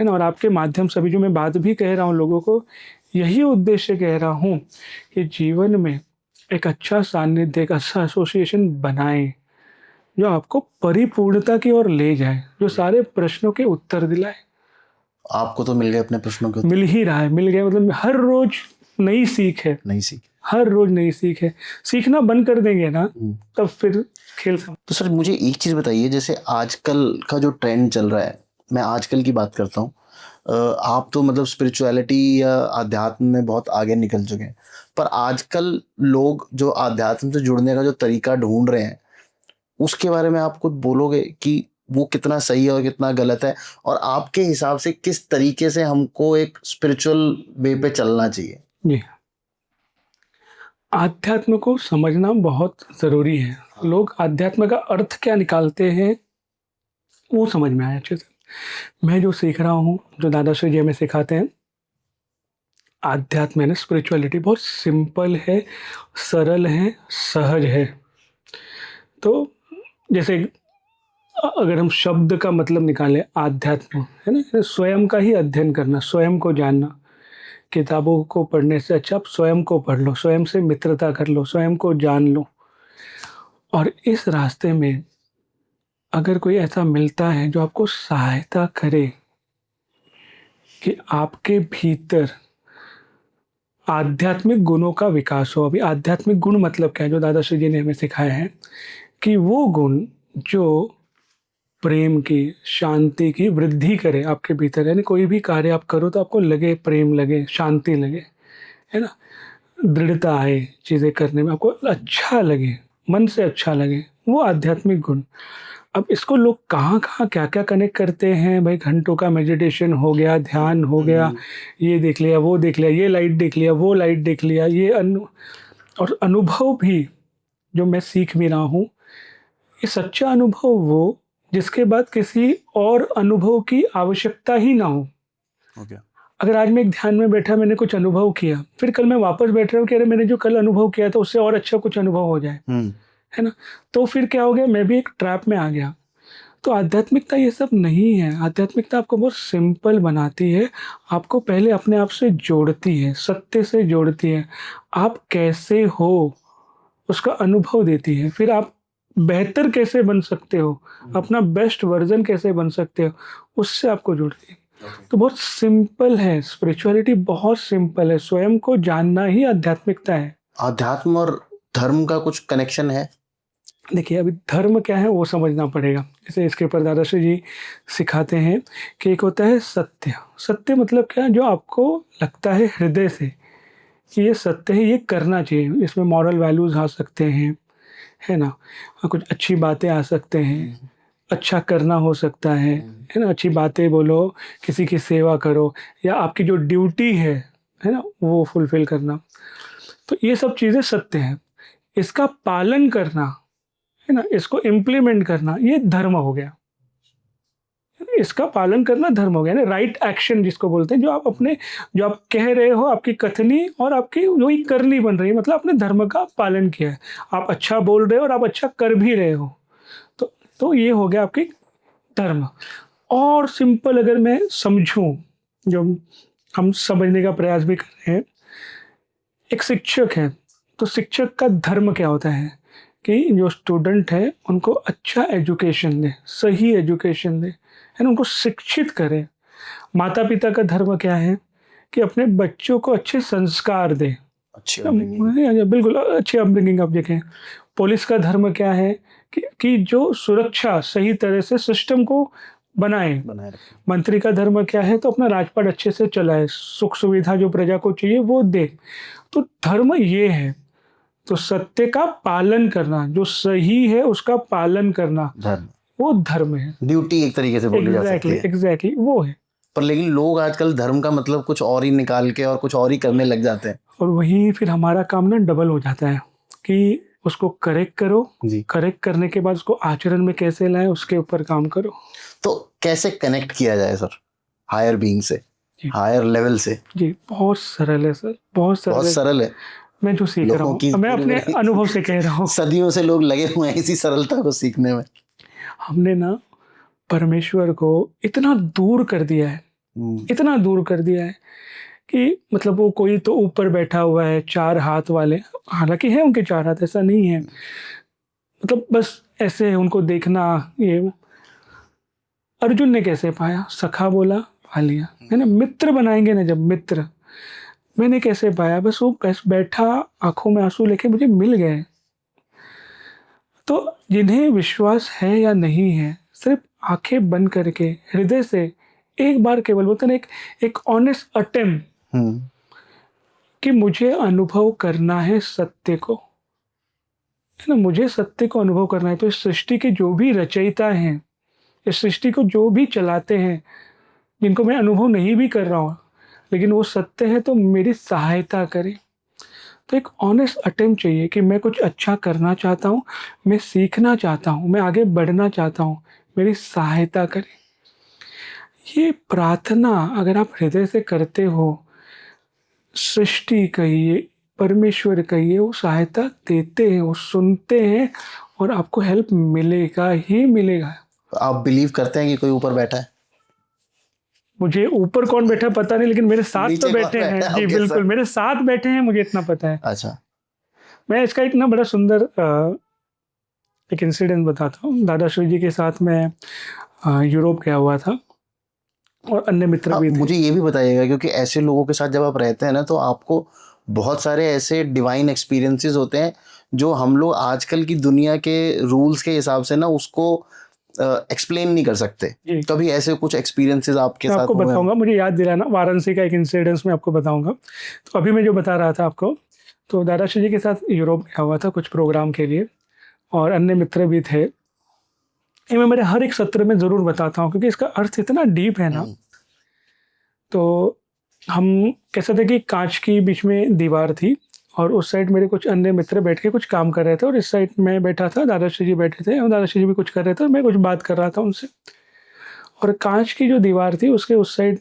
ना? और आपके माध्यम से भी जो मैं बात भी कह रहा हूँ लोगों को, यही उद्देश्य कह रहा हूँ कि जीवन में एक अच्छा सानिध्य, एक अच्छा एसोसिएशन बनाएं, जो आपको परिपूर्णता की ओर ले जाए, जो सारे प्रश्नों के उत्तर दिलाए। आपको तो मिल गए अपने प्रश्नों के उत्तर। मिल ही रहा है, मिल गया, मतलब हर रोज नई सीख है, नहीं सीख। हर रोज नई सीख है। सीखना बंद कर देंगे ना, तब फिर खेल समझ। तो सर मुझे एक चीज़ बताइए, जैसे आजकल का जो ट्रेंड चल रहा है, मैं आजकल की बात करता हूँ। आप तो मतलब स्पिरिचुअलिटी या अध्यात्म में बहुत आगे निकल चुके हैं, पर आजकल लोग जो अध्यात्म से जुड़ने का जो तरीका ढूंढ रहे हैं, उसके बारे में आप कुछ बोलोगे कि वो कितना सही है और कितना गलत है, और आपके हिसाब से किस तरीके से हमको एक स्पिरिचुअल वे पे चलना चाहिए? जी, आध्यात्म को समझना बहुत ज़रूरी है। लोग आध्यात्म का अर्थ क्या निकालते हैं, वो समझ में आया अच्छे से। मैं जो सीख रहा हूँ, जो दादाश्री जी हमें सिखाते हैं, आध्यात्म है ना, स्पिरिचुअलिटी बहुत सिंपल है, सरल है, सहज है। तो जैसे अगर हम शब्द का मतलब निकालें, आध्यात्म है ना, स्वयं का ही अध्ययन करना, स्वयं को जानना। किताबों को पढ़ने से अच्छा आप स्वयं को पढ़ लो, स्वयं से मित्रता कर लो, स्वयं को जान लो। और इस रास्ते में अगर कोई ऐसा मिलता है जो आपको सहायता करे कि आपके भीतर आध्यात्मिक गुणों का विकास हो। अभी आध्यात्मिक गुण मतलब क्या है, जो दादाश्री जी ने हमें सिखाया है कि वो गुण जो प्रेम की, शांति की वृद्धि करे आपके भीतर। यानी कोई भी कार्य आप करो तो आपको लगे, प्रेम लगे, शांति लगे, है ना, दृढ़ता आए चीज़ें करने में, आपको अच्छा लगे, मन से अच्छा लगे, वो आध्यात्मिक गुण। अब इसको लोग कहाँ-कहाँ, क्या-क्या कनेक्ट करते हैं भाई, घंटों का मेडिटेशन हो गया, ध्यान हो गया, ये देख लिया, वो देख लिया, ये लाइट देख लिया, वो लाइट देख लिया, और अनुभव भी जो मैं सीख भी रहा हूँ, ये सच्चा अनुभव वो जिसके बाद किसी और अनुभव की आवश्यकता ही ना हो। ओके। अगर आज मैं एक ध्यान में बैठा, मैंने कुछ अनुभव किया, फिर कल मैं वापस बैठ रहा हूँ कि अरे मैंने जो कल अनुभव किया था उससे और अच्छा कुछ अनुभव हो जाए, है ना? तो फिर क्या हो गया, मैं भी एक ट्रैप में आ गया। तो आध्यात्मिकता ये सब नहीं है। आध्यात्मिकता आपको बहुत सिंपल बनाती है, आपको पहले अपने आप से जोड़ती है, सत्य से जोड़ती है। आप कैसे हो उसका अनुभव देती है। फिर आप बेहतर कैसे बन सकते हो, अपना बेस्ट वर्ज़न कैसे बन सकते हो, उससे आपको जोड़ती है। तो बहुत सिंपल है, स्पिरिचुअलिटी बहुत सिंपल है, स्वयं को जानना ही आध्यात्मिकता है। अध्यात्म और धर्म का कुछ कनेक्शन है? देखिए, अभी धर्म क्या है वो समझना पड़ेगा। जैसे इसके ऊपर दादाश्री जी सिखाते हैं कि एक होता है सत्य। सत्य मतलब क्या? जो आपको लगता है हृदय से कि ये सत्य है, ये करना चाहिए, इसमें मॉरल वैल्यूज़ आ सकते हैं, है ना? कुछ अच्छी बातें आ सकते हैं, अच्छा करना हो सकता है ना? अच्छी बातें बोलो, किसी की सेवा करो या आपकी जो ड्यूटी है ना? वो फुलफ़िल करना। तो ये सब चीज़ें सत्य हैं। इसका पालन करना, है ना? इसको इम्प्लीमेंट करना, ये धर्म हो गया। इसका पालन करना धर्म हो गया ना, राइट एक्शन जिसको बोलते हैं, जो आप कह रहे हो, आपकी कथनी और आपकी वही करनी बन रही है, मतलब आपने धर्म का पालन किया है। आप अच्छा बोल रहे हो और आप अच्छा कर भी रहे हो। तो ये हो गया आपकी धर्म। और सिंपल अगर मैं समझूँ, जो हम समझने का प्रयास भी कर रहे हैं, एक शिक्षक है, तो शिक्षक का धर्म क्या होता है कि जो स्टूडेंट है उनको अच्छा एजुकेशन दे, सही एजुकेशन दे, है ना? उनको शिक्षित करे। माता-पिता का धर्म क्या है कि अपने बच्चों को अच्छे संस्कार दे। अच्छी अपब्रिंगिंग। बिल्कुल अच्छी अपब्रिंगिंग आप देखें। पुलिस का धर्म क्या है कि जो सुरक्षा सही तरह से सिस्टम को बनाए। बनाए रखें। मंत्री का धर्म क्या है? तो अपना राजपाट अच्छे से चलाए, सुख सुविधा जो प्रजा को चाहिए वो दे। तो धर्म ये है। तो सत्य का पालन करना, जो सही है उसका पालन करना, धर्म, वो धर्म है। ड्यूटी एक तरीके से बोली जा सकती है। एग्जैक्टली वो है। पर लेकिन लोग आजकल धर्म का मतलब कुछ और ही निकाल के और कुछ और ही करने लग जाते हैं। और वही फिर हमारा काम ना डबल हो जाता है कि उसको करेक्ट करो, जी। करेक्ट करने के बाद उसको आचरण में कैसे लाए, उसके ऊपर काम करो। तो कैसे कनेक्ट किया जाए सर हायर बीइंग से, जी। हायर लेवल से? जी, बहुत सरल है सर, बहुत सरल बहुत है। सरल है। मैं जो सीख रहा लोगों की हूँ, मैं अपने अनुभव से कह रहा हूँ। सदियों से लोग लगे हुए हैं इसी सरलता को सीखने में। हमने ना परमेश्वर को इतना दूर कर दिया है, इतना दूर कर दिया है कि मतलब वो कोई तो ऊपर बैठा हुआ है 4 हाथ वाले, हालाँकि है उनके 4 हाथ, ऐसा नहीं है। मतलब बस ऐसे उनको देखना, ये अर्जुन ने कैसे पाया? सखा बोला, पा लिया, है ना? मित्र बनाएँगे ना जब मित्र, मैंने कैसे पाया? बस वो बस बैठा, आँखों में आँसू लेके मुझे मिल गए। तो जिन्हें विश्वास है या नहीं है, सिर्फ़ आँखें बंद करके हृदय से एक बार केवल बोलते हैं ना, एक ऑनेस्ट अटेम्प्ट हम्म। कि मुझे अनुभव करना है सत्य को, है ना? मुझे सत्य को अनुभव करना है। तो इस सृष्टि के जो भी रचयिता हैं, इस सृष्टि को जो भी चलाते हैं, जिनको मैं अनुभव नहीं भी कर रहा हूँ, लेकिन वो सत्य है तो मेरी सहायता करें। तो एक ऑनेस्ट अटेम्प्ट चाहिए कि मैं कुछ अच्छा करना चाहता हूँ, मैं सीखना चाहता हूँ, मैं आगे बढ़ना चाहता हूँ, मेरी सहायता करें। ये प्रार्थना अगर आप हृदय से करते हो, सृष्टि कहिए, परमेश्वर कहिए, वो सहायता देते हैं, वो सुनते हैं और आपको हेल्प मिलेगा ही मिलेगा। आप बिलीव करते हैं कि कोई ऊपर बैठा है? मुझे ऊपर कौन बैठा है पता नहीं, लेकिन मेरे साथ नीचे तो कौन बैठे हैं। बैठा है जी आपके बिल्कुल, साथ? मेरे साथ बैठे हैं, मुझे इतना पता है। अच्छा। मैं इसका एक ना बड़ा सुंदर एक इंसिडेंट बताता हूँ। दादाश्री जी के साथ मैं यूरोप गया हुआ था और अन्य मित्र हाँ, भी थे। मुझे ये भी बताइएगा क्योंकि ऐसे लोगों के साथ जब आप रहते हैं ना तो आपको बहुत सारे ऐसे डिवाइन एक्सपीरियंसेस होते हैं जो हम लोग आजकल की दुनिया के रूल्स के हिसाब से ना उसको एक्सप्लेन नहीं कर सकते। जी। कभी ऐसे कुछ एक्सपीरियंसेस आपके मैं साथ आपको हुए हैं? बताऊँगा, मुझे याद दिलाना, वाराणसी का एक इंसिडेंस मैं आपको बताऊँगा। तो अभी मैं जो बता रहा था आपको, तो दादाश्री जी के साथ यूरोप गया हुआ था कुछ प्रोग्राम के लिए और अन्य मित्र भी थे। ये मैं मेरे हर एक सत्र में ज़रूर बताता हूँ क्योंकि इसका अर्थ इतना डीप है ना। तो हम कैसा था कि काँच की बीच में दीवार थी और उस साइड मेरे कुछ अन्य मित्र बैठ के कुछ काम कर रहे थे और इस साइड मैं बैठा था, दादाश्री जी बैठे थे और दादाश्री जी भी कुछ कर रहे थे और मैं कुछ बात कर रहा था उनसे। और काँच की जो दीवार थी उसके उस साइड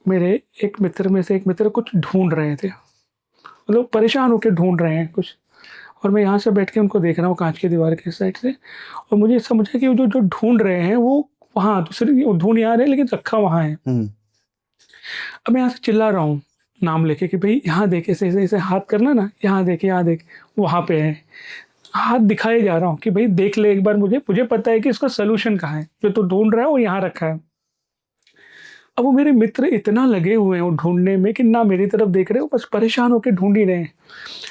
मेरे एक मित्र में से एक मित्र कुछ ढूँढ रहे थे। मतलब परेशान होके ढूँढ रहे हैं कुछ और मैं यहाँ से बैठ के उनको देख रहा हूँ काँच की दीवार के इस साइड से और मुझे समझा कि वो जो ढूँढ रहे हैं वो वहाँ दूसरी, वो ढूँढ यहाँ रहे हैं लेकिन रखा वहाँ है। अब मैं यहाँ से चिल्ला रहा हूँ नाम लेके कि भाई यहाँ देख, ऐसे ऐसे ऐसे हाथ करना ना, यहाँ देख, यहाँ देख, वहाँ पे है। हाथ दिखाए जा रहा हूँ कि भाई देख ले एक बार, मुझे पता है कि इसका सॉल्यूशन कहाँ है, जो तू ढूँढ रहा है वो यहाँ रखा है। अब वो मेरे मित्र इतना लगे हुए हैं वो ढूँढने में कि ना मेरी तरफ देख रहे हो, बस परेशान होके ढूँढ ही रहे हैं।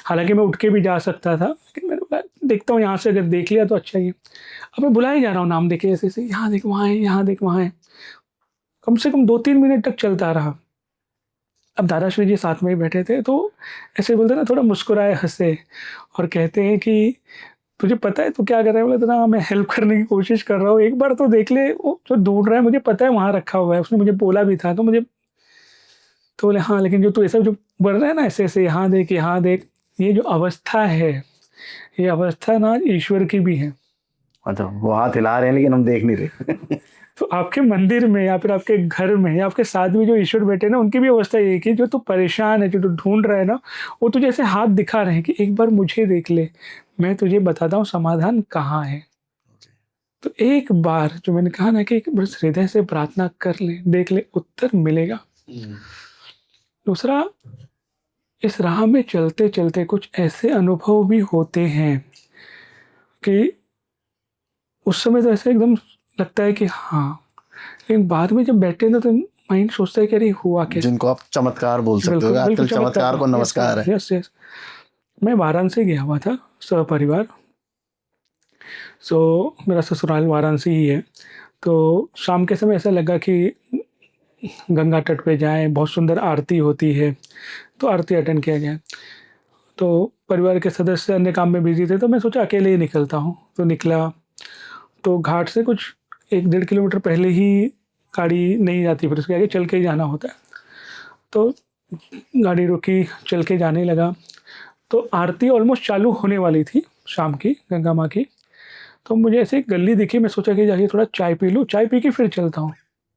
हालाँकि मैं उठ के भी जा सकता था, लेकिन मैंने बोला देखता हूँ यहाँ से अगर देख लिया तो अच्छा ही है। अब मैं बुलाए जा रहा हूँ नाम लेके ऐसे-ऐसे, यहाँ देख वहाँ है, यहाँ देख वहाँ है। कम से कम 2-3 मिनट तक चलता रहा। अब दादाश्री जी साथ में ही बैठे थे, तो ऐसे बोलते हैं ना, थोड़ा मुस्कुराए, हँसे और कहते हैं कि तुझे पता है तू क्या कर रहा है? बोला तो ना मैं हेल्प करने की कोशिश कर रहा हूँ, एक बार तो देख ले, वो जो ढूँढ रहा है मुझे पता है वहाँ रखा हुआ है, उसने मुझे बोला भी था, तो मुझे तो बोले हाँ, लेकिन जो तू ऐसा जो बोल रहा है ना ऐसे-ऐसे यहाँ देख, ये जो अवस्था है, ये अवस्था ना ईश्वर की भी है। अच्छा, वो हाथ हिला रहे हैं लेकिन हम देख नहीं रहे। तो आपके मंदिर में या फिर आपके घर में या आपके साथ में जो ईश्वर बैठे हैं ना, उनकी भी अवस्था यही है कि जो तू परेशान है, जो तू ढूँढ रहा है ना, वो तुझे ऐसे हाथ दिखा रहे हैं कि एक बार मुझे देख ले, मैं तुझे बताता हूँ समाधान कहाँ है। तो एक बार जो मैंने कहा ना कि एक बस हृदय से प्रार्थना कर ले, देख ले, उत्तर मिलेगा। दूसरा, इस राह में चलते-चलते कुछ ऐसे अनुभव भी होते हैं कि उस समय तो ऐसे एकदम लगता है कि हाँ, लेकिन बाद में जब बैठे ना तो माइंड सोचता है कि अरे हुआ क्या? जिनको आप चमत्कार बोल सकते हो, बिल्कुल, बिल्कुल आजकल चमत्कार को यस, नमस्कार है। Yes, yes. मैं वाराणसी गया हुआ था सपरिवार। मेरा ससुराल वाराणसी ही है। तो शाम के समय ऐसा लगा कि गंगा तट पे जाएँ, बहुत सुंदर आरती होती है, तो आरती अटेंड किया जाए। तो परिवार के सदस्य अन्य काम में बिज़ी थे, तो मैं सोचा अकेले ही निकलता हूँ। तो निकला, तो घाट से कुछ 1 डेढ़ किलोमीटर पहले ही गाड़ी नहीं जाती, फिर उसके आगे चल के ही जाना होता है। तो गाड़ी रुकी, चल के जाने लगा, तो आरती ऑलमोस्ट चालू होने वाली थी शाम की, गंगा माँ की। तो मुझे ऐसे एक गली दिखी, मैं सोचा कि जाके थोड़ा चाय पी लूँ, चाय पी के फिर चलता हूँ।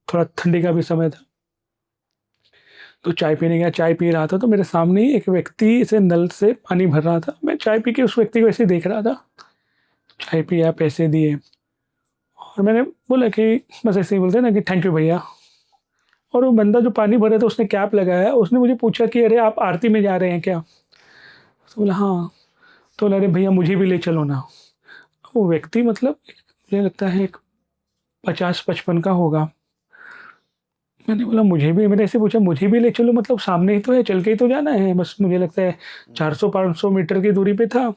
थोड़ा ठंडी का भी समय था। तो चाय पीने गया, चाय पी रहा था, तो मेरे सामने ही एक व्यक्ति ऐसे नल से पानी भर रहा था। मैं चाय पी के उस व्यक्ति को ऐसे ही देख रहा था। चाय पिया, पैसे दिए और मैंने बोला कि बस ऐसे ही बोलते हैं ना कि थैंक यू भैया। और वो बंदा जो पानी भर रहा था उसने कैप लगाया, उसने मुझे पूछा कि अरे आप आरती में जा रहे हैं क्या? तो बोला हाँ। तो बोला अरे भैया मुझे भी ले चलो ना। वो व्यक्ति मतलब मुझे लगता है एक 50-55 का होगा। मैंने बोला मुझे भी, मैंने ऐसे पूछा मुझे भी ले चलो, मतलब सामने ही तो है, चल के ही तो जाना है, बस मुझे लगता है 400-500 मीटर की दूरी पे था,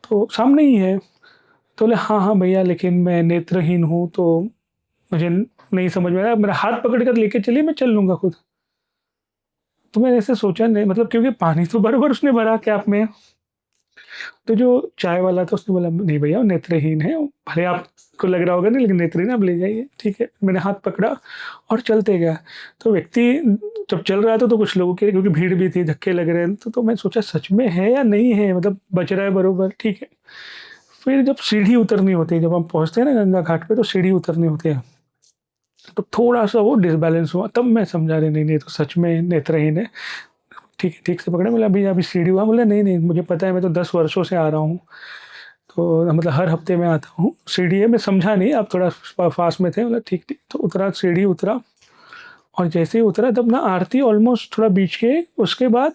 तो सामने ही है। तो बोले हाँ, हाँ भैया, लेकिन मैं नेत्रहीन हूँ, तो मुझे नहीं समझ में आया, मेरा हाथ पकड़ कर लेके चलिए, मैं चल लूँगा खुद। तो मैंने ऐसे सोचा नहीं, मतलब क्योंकि पानी तो बराबर उसने भरा कैप में। तो जो चाय वाला था उसने बोला नहीं भैया वो नेत्रहीन है, भले आपको लग रहा होगा नहीं, लेकिन नेत्रहीन है, आप ले जाइए, ठीक है। मैंने हाथ पकड़ा और चलते गया। तो व्यक्ति जब चल रहा था तो कुछ लोगों के, क्योंकि भीड़ भी थी, धक्के लग रहे हैं, तो मैं सोचा सच में है या नहीं है, मतलब बच रहा है बरोबर, ठीक है। फिर जब सीढ़ी उतरनी होती है, जब हम पहुँचते हैं ना गंगा घाट पे, तो सीढ़ी उतरनी होती है, तो थोड़ा-सा वो डिसबैलेंस हुआ, तब मैं समझा अरे नहीं, नहीं ये तो सच में नेत्रहीन है। ठीक है, ठीक से पकड़ा, बोला भैया अभी सीढ़ी हुआ? बोला नहीं, नहीं मुझे पता है, मैं तो 10 वर्षों से आ रहा हूँ। तो मतलब हर हफ्ते मैं आता हूँ। सीढ़ी है, मैं समझा नहीं, आप थोड़ा पास में थे। बोला ठीक, ठीक। तो उतरा, सीढ़ी उतरा और जैसे ही उतरा तब ना आरती ऑलमोस्ट थोड़ा बीच के, उसके बाद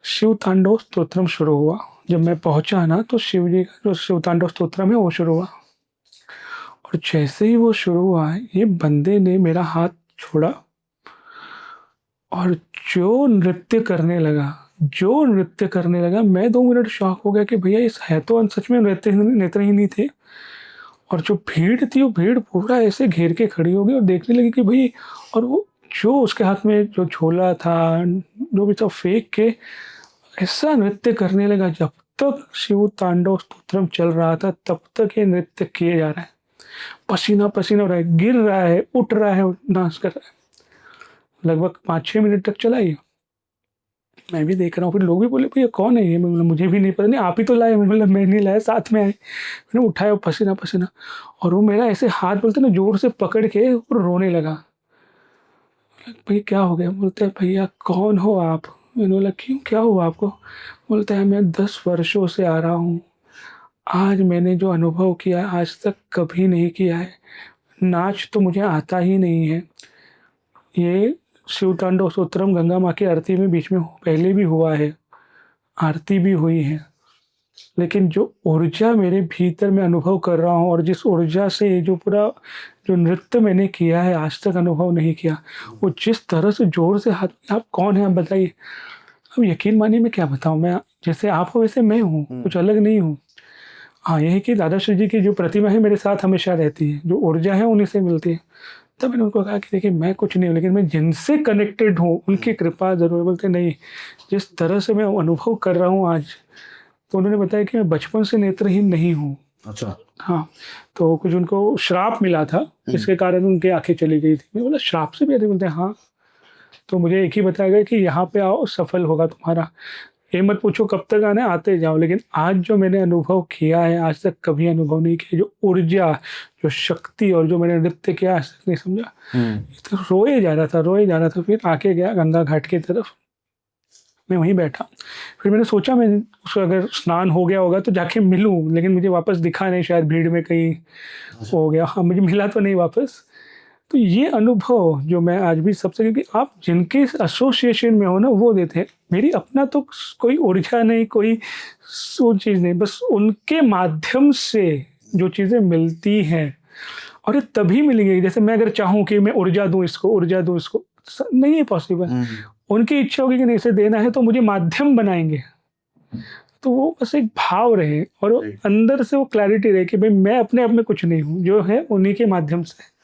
शिव तांडव स्तोत्रम शुरू हुआ। जब मैं पहुँचा ना तो शिव जी का जो शिव तांडव स्तोत्रम है वो शुरू हुआ और जैसे ही वो शुरू हुआ, ये बंदे ने मेरा हाथ छोड़ा और जो नृत्य करने लगा, मैं 2 मिनट शॉक हो गया कि भैया इस है तो सच में नेत्रहीन ही थे। और जो भीड़ थी, वो भीड़ पूरा ऐसे घेर के खड़ी हो गई और देखने लगी कि भई, और वो जो उसके हाथ में जो झोला था, जो भी था, फेंक के ऐसा नृत्य करने लगा। जब तक शिव तांडव स्तोत्रम चल रहा था, तब तक ये नृत्य किए जा रहा है। पसीना-पसीना हो रहा है, गिर रहा है, उठ रहा है और डांस कर रहा है। लगभग 5-6 मिनट तक चला ये। मैं भी देख रहा हूँ, फिर लोग भी बोले भैया कौन है ये? मैं बोला मुझे भी नहीं पता, नहीं आप ही तो लाए। मैं बोला मैं नहीं लाया, साथ में आए। मैंने उठाया पसीना-पसीना और वो मेरा ऐसे हाथ बोलते ना जोर से पकड़ के और रोने लगा। भई क्या हो गया? बोलता है भैया कौन हो आप? मैंने बोला क्यों, क्या हुआ आपको? बोलता है मैं 10 वर्षों से आ रहा हूँ। आज मैंने जो अनुभव किया आज तक कभी नहीं किया है। नाच तो मुझे आता ही नहीं है। ये शिव तांडव स्तोत्रम गंगा माँ की आरती में बीच में पहले भी हुआ है, आरती भी हुई है। लेकिन जो ऊर्जा मेरे भीतर मैं अनुभव कर रहा हूँ और जिस ऊर्जा से जो नृत्य मैंने किया है आज तक अनुभव नहीं किया, वो जिस तरह से ज़ोर से हाथ आप कौन हैं आप बताइए? अब यकीन मानिए मैं क्या बताऊँ, मैं जैसे आप हो वैसे मैं हूँ, कुछ अलग नहीं हूँ। हाँ, ये है कि दादाश्री जी की जो प्रतिमा है मेरे साथ हमेशा रहती है, जो ऊर्जा है उन्हीं से मिलती है। तब मैंने उनको कहा कि देखिए मैं कुछ नहीं हूँ, लेकिन मैं जिनसे कनेक्टेड हूँ उनकी कृपा ज़रूर। बोलते नहीं, जिस तरह से मैं अनुभव कर रहा हूँ आज, तो उन्होंने बताया कि मैं बचपन से नेत्रहीन नहीं हूँ। अच्छा। हाँ, तो कुछ उनको श्राप मिला था, इसके कारण उनकी आँखें चली गई थी। मैं बोला श्राप से भी आते? बोलते हैं हाँ। तो मुझे एक ही बताया गया कि यहाँ पे आओ सफल होगा तुम्हारा। ये मत पूछो कब तक आना है, आते जाओ। लेकिन आज जो मैंने अनुभव किया है, आज तक कभी अनुभव नहीं किया। जो ऊर्जा, जो शक्ति और जो मैंने नृत्य किया आज तक नहीं समझा। तो रोए जा रहा था, रोए जा रहा था। फिर आके गया गंगा घाट की तरफ, मैं वहीं बैठा। फिर मैंने सोचा मैं उसका अगर स्नान हो गया होगा तो जाके मिलूँ, लेकिन मुझे वापस दिखा नहीं, शायद भीड़ में कहीं हो गया। हाँ, मुझे मिला तो नहीं वापस। तो ये अनुभव जो मैं आज भी सबसे, क्योंकि आप जिनके एसोसिएशन में हो ना वो देते हैं। मेरी अपना तो कोई ऊर्जा नहीं, कोई वो चीज़ नहीं, बस उनके माध्यम से जो चीज़ें मिलती हैं और ये तभी मिलेंगी। जैसे मैं अगर चाहूँ कि मैं ऊर्जा दूँ इसको, ऊर्जा दूँ इसको, नहीं है पॉसिबल। उनकी इच्छा होगी कि नहीं इसे देना है तो मुझे माध्यम बनाएँगे। तो वो बस एक भाव रहे और वो अंदर से वो क्लैरिटी रहे कि भाई मैं अपने आप में कुछ नहीं हूँ, जो है उन्हीं के माध्यम से।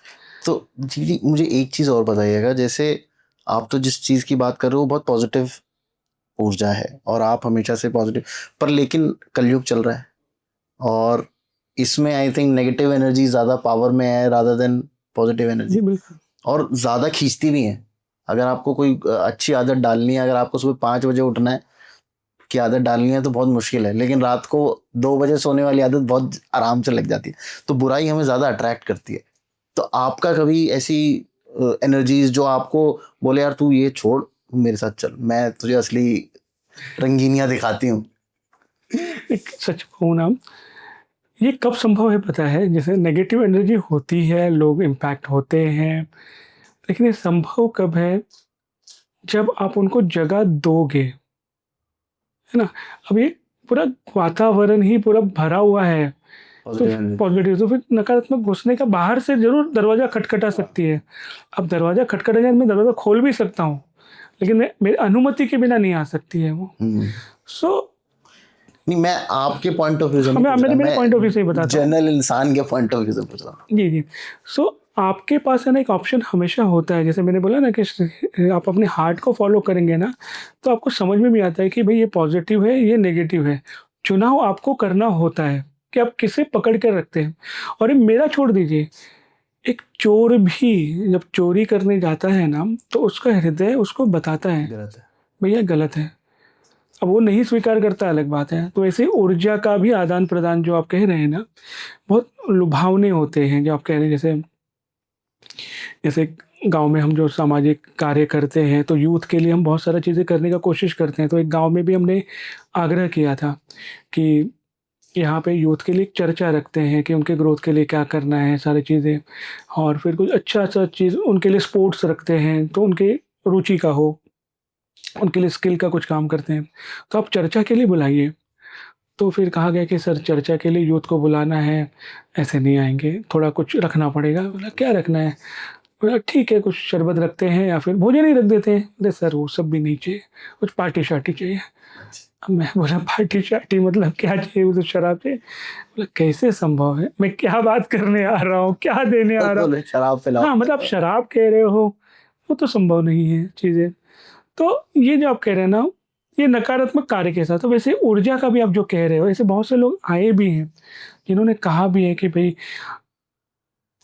तो जी मुझे एक चीज़ और बताइएगा, जैसे आप तो जिस चीज़ की बात कर रहे हो बहुत पॉजिटिव ऊर्जा है और आप हमेशा से पॉजिटिव, पर लेकिन कलयुग चल रहा है और इसमें आई थिंक नेगेटिव एनर्जी ज़्यादा पावर में है रादर देन पॉजिटिव एनर्जी, जी बिल्कुल। और ज़्यादा खींचती भी है। अगर आपको कोई अच्छी आदत डालनी है, अगर आपको सुबह 5 बजे उठना है की आदत डालनी है तो बहुत मुश्किल है, लेकिन रात को 2 बजे सोने वाली आदत बहुत आराम से लग जाती है। तो बुराई हमें ज़्यादा अट्रैक्ट करती है। तो आपका कभी ऐसी एनर्जीज जो आपको बोले यार तू ये छोड़, मेरे साथ चल, मैं तुझे असली रंगीनियां दिखाती हूँ? एक सच कहूँ ना, ये कब संभव है पता है? जैसे नेगेटिव एनर्जी होती है, लोग इम्पैक्ट होते हैं, लेकिन ये संभव कब है? जब आप उनको जगह दोगे, है ना? अब ये पूरा वातावरण ही पूरा भरा हुआ है तो पॉजिटिव, तो फिर नकारात्मक घुसने का बाहर से ज़रूर दरवाज़ा खटखटा सकती है। अब दरवाज़ा खटखटा जाए, मैं दरवाज़ा खोल भी सकता हूँ, लेकिन मेरी अनुमति के बिना नहीं आ सकती है वो। सो नहीं, मैं आपके पॉइंट ऑफ व्यू से नहीं मैं पूछ रहा, मेरे पॉइंट ऑफ व्यू से ही बताता हूँ। जनरल इंसान के पॉइंट ऑफ व्यू से पूछ रहा हूँ। जी, जी। सो आपके पास है ना एक ऑप्शन हमेशा होता है, जैसे मैंने बोला ना कि आप अपने हार्ट को फ़ॉलो करेंगे ना, तो आपको समझ में भी आता है कि भई ये पॉज़िटिव है, ये नेगेटिव है। चुनाव आपको करना होता है कि आप किसे पकड़ के रखते हैं। और ये मेरा छोड़ दीजिए, एक चोर भी जब चोरी करने जाता है ना, तो उसका हृदय उसको बताता है, गलत है। भैया गलत है। अब वो नहीं स्वीकार करता अलग बात है। तो ऐसे ऊर्जा का भी आदान-प्रदान जो आप कह रहे हैं ना, बहुत लुभावने होते हैं जो आप कह रहे हैं। जैसे जैसे गाँव में हम जो सामाजिक कार्य करते हैं, तो यूथ के लिए हम बहुत सारा चीज़ें करने का कोशिश करते हैं। तो एक गाँव में भी हमने आग्रह किया था कि यहाँ पे यूथ के लिए एक चर्चा रखते हैं कि उनके ग्रोथ के लिए क्या करना है, सारी चीज़ें। और फिर कुछ अच्छा-सा चीज़ उनके लिए स्पोर्ट्स रखते हैं, तो उनके रुचि का हो, उनके लिए स्किल का कुछ काम करते हैं। तो आप चर्चा के लिए बुलाइए। तो फिर कहा गया कि सर चर्चा के लिए यूथ को बुलाना है, ऐसे नहीं आएँगे, थोड़ा कुछ रखना पड़ेगा। बोला क्या रखना है? बोला ठीक है, कुछ शरबत रखते हैं या फिर भोजन ही रख देते हैं। बोले सर वो सब भी नहीं चाहिए, कुछ पार्टी-शार्टी चाहिए। अब मैं बोला पार्टी-शार्टी मतलब क्या चाहिए? वो तो शराब चाहिए। बोला कैसे संभव है? मैं क्या बात करने आ रहा हूँ, क्या देने आ रहा हूँ? बोले शराब पिलाओ। हाँ, मतलब आप शराब कह रहे हो, वो तो संभव नहीं है चीज़ें। तो ये जो आप कह रहे हैं ना, ये नकारात्मक कार्य के साथ। तो वैसे ऊर्जा का भी आप जो कह रहे हो, ऐसे बहुत से लोग आए भी हैं, जिन्होंने कहा भी है कि भई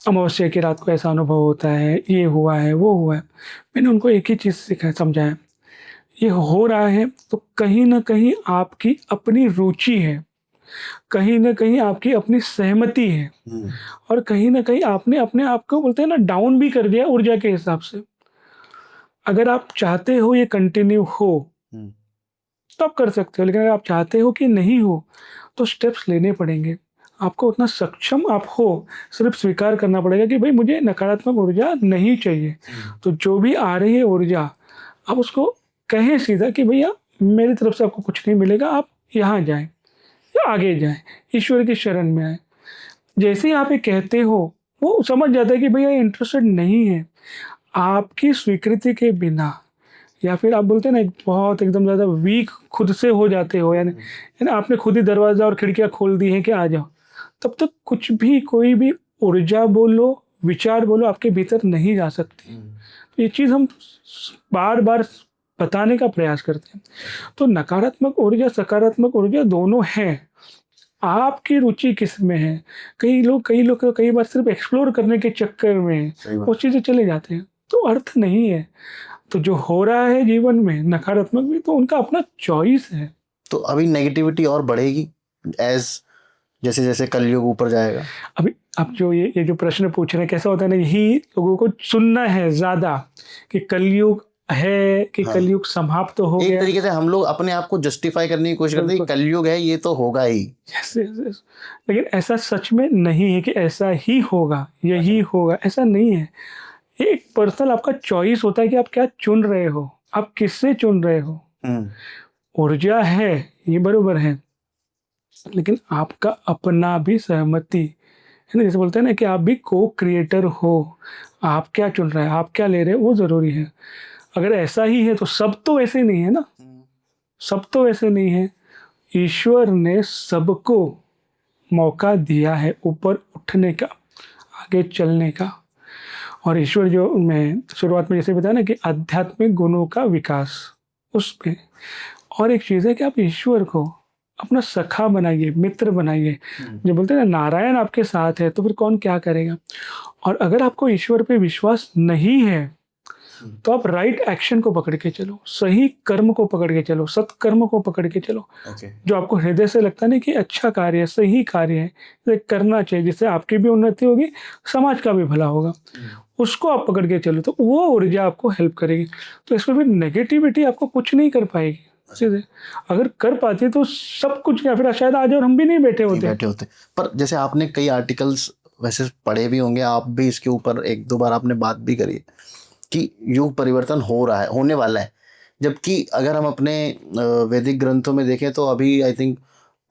अमावस्या की रात को ऐसा अनुभव होता है, ये हुआ है, वो हुआ है। मैंने उनको एक ही चीज़ समझाया, ये हो रहा है तो कहीं न कहीं आपकी अपनी रुचि है, कहीं न कहीं आपकी अपनी सहमति है और कहीं न कहीं आपने अपने आप को बोलते हैं ना डाउन भी कर दिया ऊर्जा के हिसाब से। अगर आप चाहते हो ये कंटिन्यू हो, तो आप कर सकते हो, लेकिन अगर आप चाहते हो कि नहीं हो, तो स्टेप्स लेने पड़ेंगे। आपको उतना सक्षम आप हो, सिर्फ़ स्वीकार करना पड़ेगा कि भई मुझे नकारात्मक ऊर्जा नहीं चाहिए। तो जो भी आ रही है ऊर्जा, आप उसको कहें सीधा कि भैया मेरी तरफ से आपको कुछ नहीं मिलेगा, आप यहाँ जाएँ। या आगे जाएं, ईश्वर की शरण में आए। जैसे ही आप ये कहते हो वो समझ जाता है कि भैया इंटरेस्टेड नहीं है। आपकी स्वीकृति के बिना, या फिर आप बोलते हैं ना एक बहुत एकदम ज़्यादा वीक खुद से हो जाते हो, यानी है ना, आपने खुद ही दरवाज़ा और खिड़कियाँ खोल दी हैं कि आ जाओ, तब तक कुछ भी कोई भी ऊर्जा बोलो, विचार बोलो आपके भीतर नहीं जा सकती। तो ये चीज़ हम बार बार बताने का प्रयास करते हैं। तो नकारात्मक ऊर्जा सकारात्मक ऊर्जा दोनों हैं, आपकी रुचि किस में है। कई लोग तो कई बार सिर्फ एक्सप्लोर करने के चक्कर में सही बात। वो चीज़ें चले जाते हैं, तो अर्थ नहीं है। तो जो हो रहा है जीवन में नकारात्मक भी, तो उनका अपना चॉइस है। तो अभी नेगेटिविटी और बढ़ेगी एज जैसे जैसे कलयुग ऊपर जाएगा। अभी आप जो ये जो प्रश्न पूछ रहे हैं, कैसा होता है ना, यही लोगों को सुनना है ज़्यादा कि कलयुग है, कि हाँ। कलयुग समाप्त तो हो एक गया। तरीके से हम लोग अपने आप को जस्टिफाई करने की कोशिश करते हैं कि बिल्कुल। कलयुग है, ये तो होगा ही। Yes yes yes. लेकिन ऐसा सच में नहीं है कि ऐसा ही होगा, यही होगा, ऐसा नहीं है। ये एक पर्सनल आपका चॉइस होता है कि आप क्या चुन रहे हो, आप किससे चुन रहे हो। ऊर्जा है, ये बरोबर है, लेकिन आपका अपना भी सहमति है ना, जैसे बोलते हैं ना कि आप भी को क्रिएटर हो। आप क्या चुन रहे हैं, आप क्या ले रहे हो, वो ज़रूरी है। अगर ऐसा ही है तो सब तो ऐसे नहीं है ना, सब तो ऐसे नहीं है। ईश्वर ने सबको मौका दिया है ऊपर उठने का, आगे चलने का। और ईश्वर जो मैं शुरुआत में जैसे बताया ना कि आध्यात्मिक गुणों का विकास, उस पे। और एक चीज़ है कि आप ईश्वर को अपना सखा बनाइए, मित्र बनाइए। जो बोलते हैं ना, नारायण आपके साथ है तो फिर कौन क्या करेगा। और अगर आपको ईश्वर पे विश्वास नहीं है तो आप राइट एक्शन को पकड़ के चलो, सही कर्म को पकड़ के चलो, सत्कर्म को पकड़ के चलो। जो आपको हृदय से लगता नहीं कि अच्छा कार्य है, सही कार्य है, इसे करना चाहिए, जिससे आपकी भी उन्नति होगी, समाज का भी भला होगा, उसको आप पकड़ के चलो, तो वो ऊर्जा आपको हेल्प करेगी। तो इसमें भी नेगेटिविटी आपको कुछ नहीं कर पाएगी। सीधे अगर कर पाती तो सब कुछ, या फिर शायद आज और हम भी नहीं बैठे होते। पर जैसे आपने कई आर्टिकल्स वैसे पढ़े भी होंगे, आप भी इसके ऊपर एक दो बार आपने बात भी करी है कि युग परिवर्तन हो रहा है, होने वाला है। जबकि अगर हम अपने वैदिक ग्रंथों में देखें तो अभी आई थिंक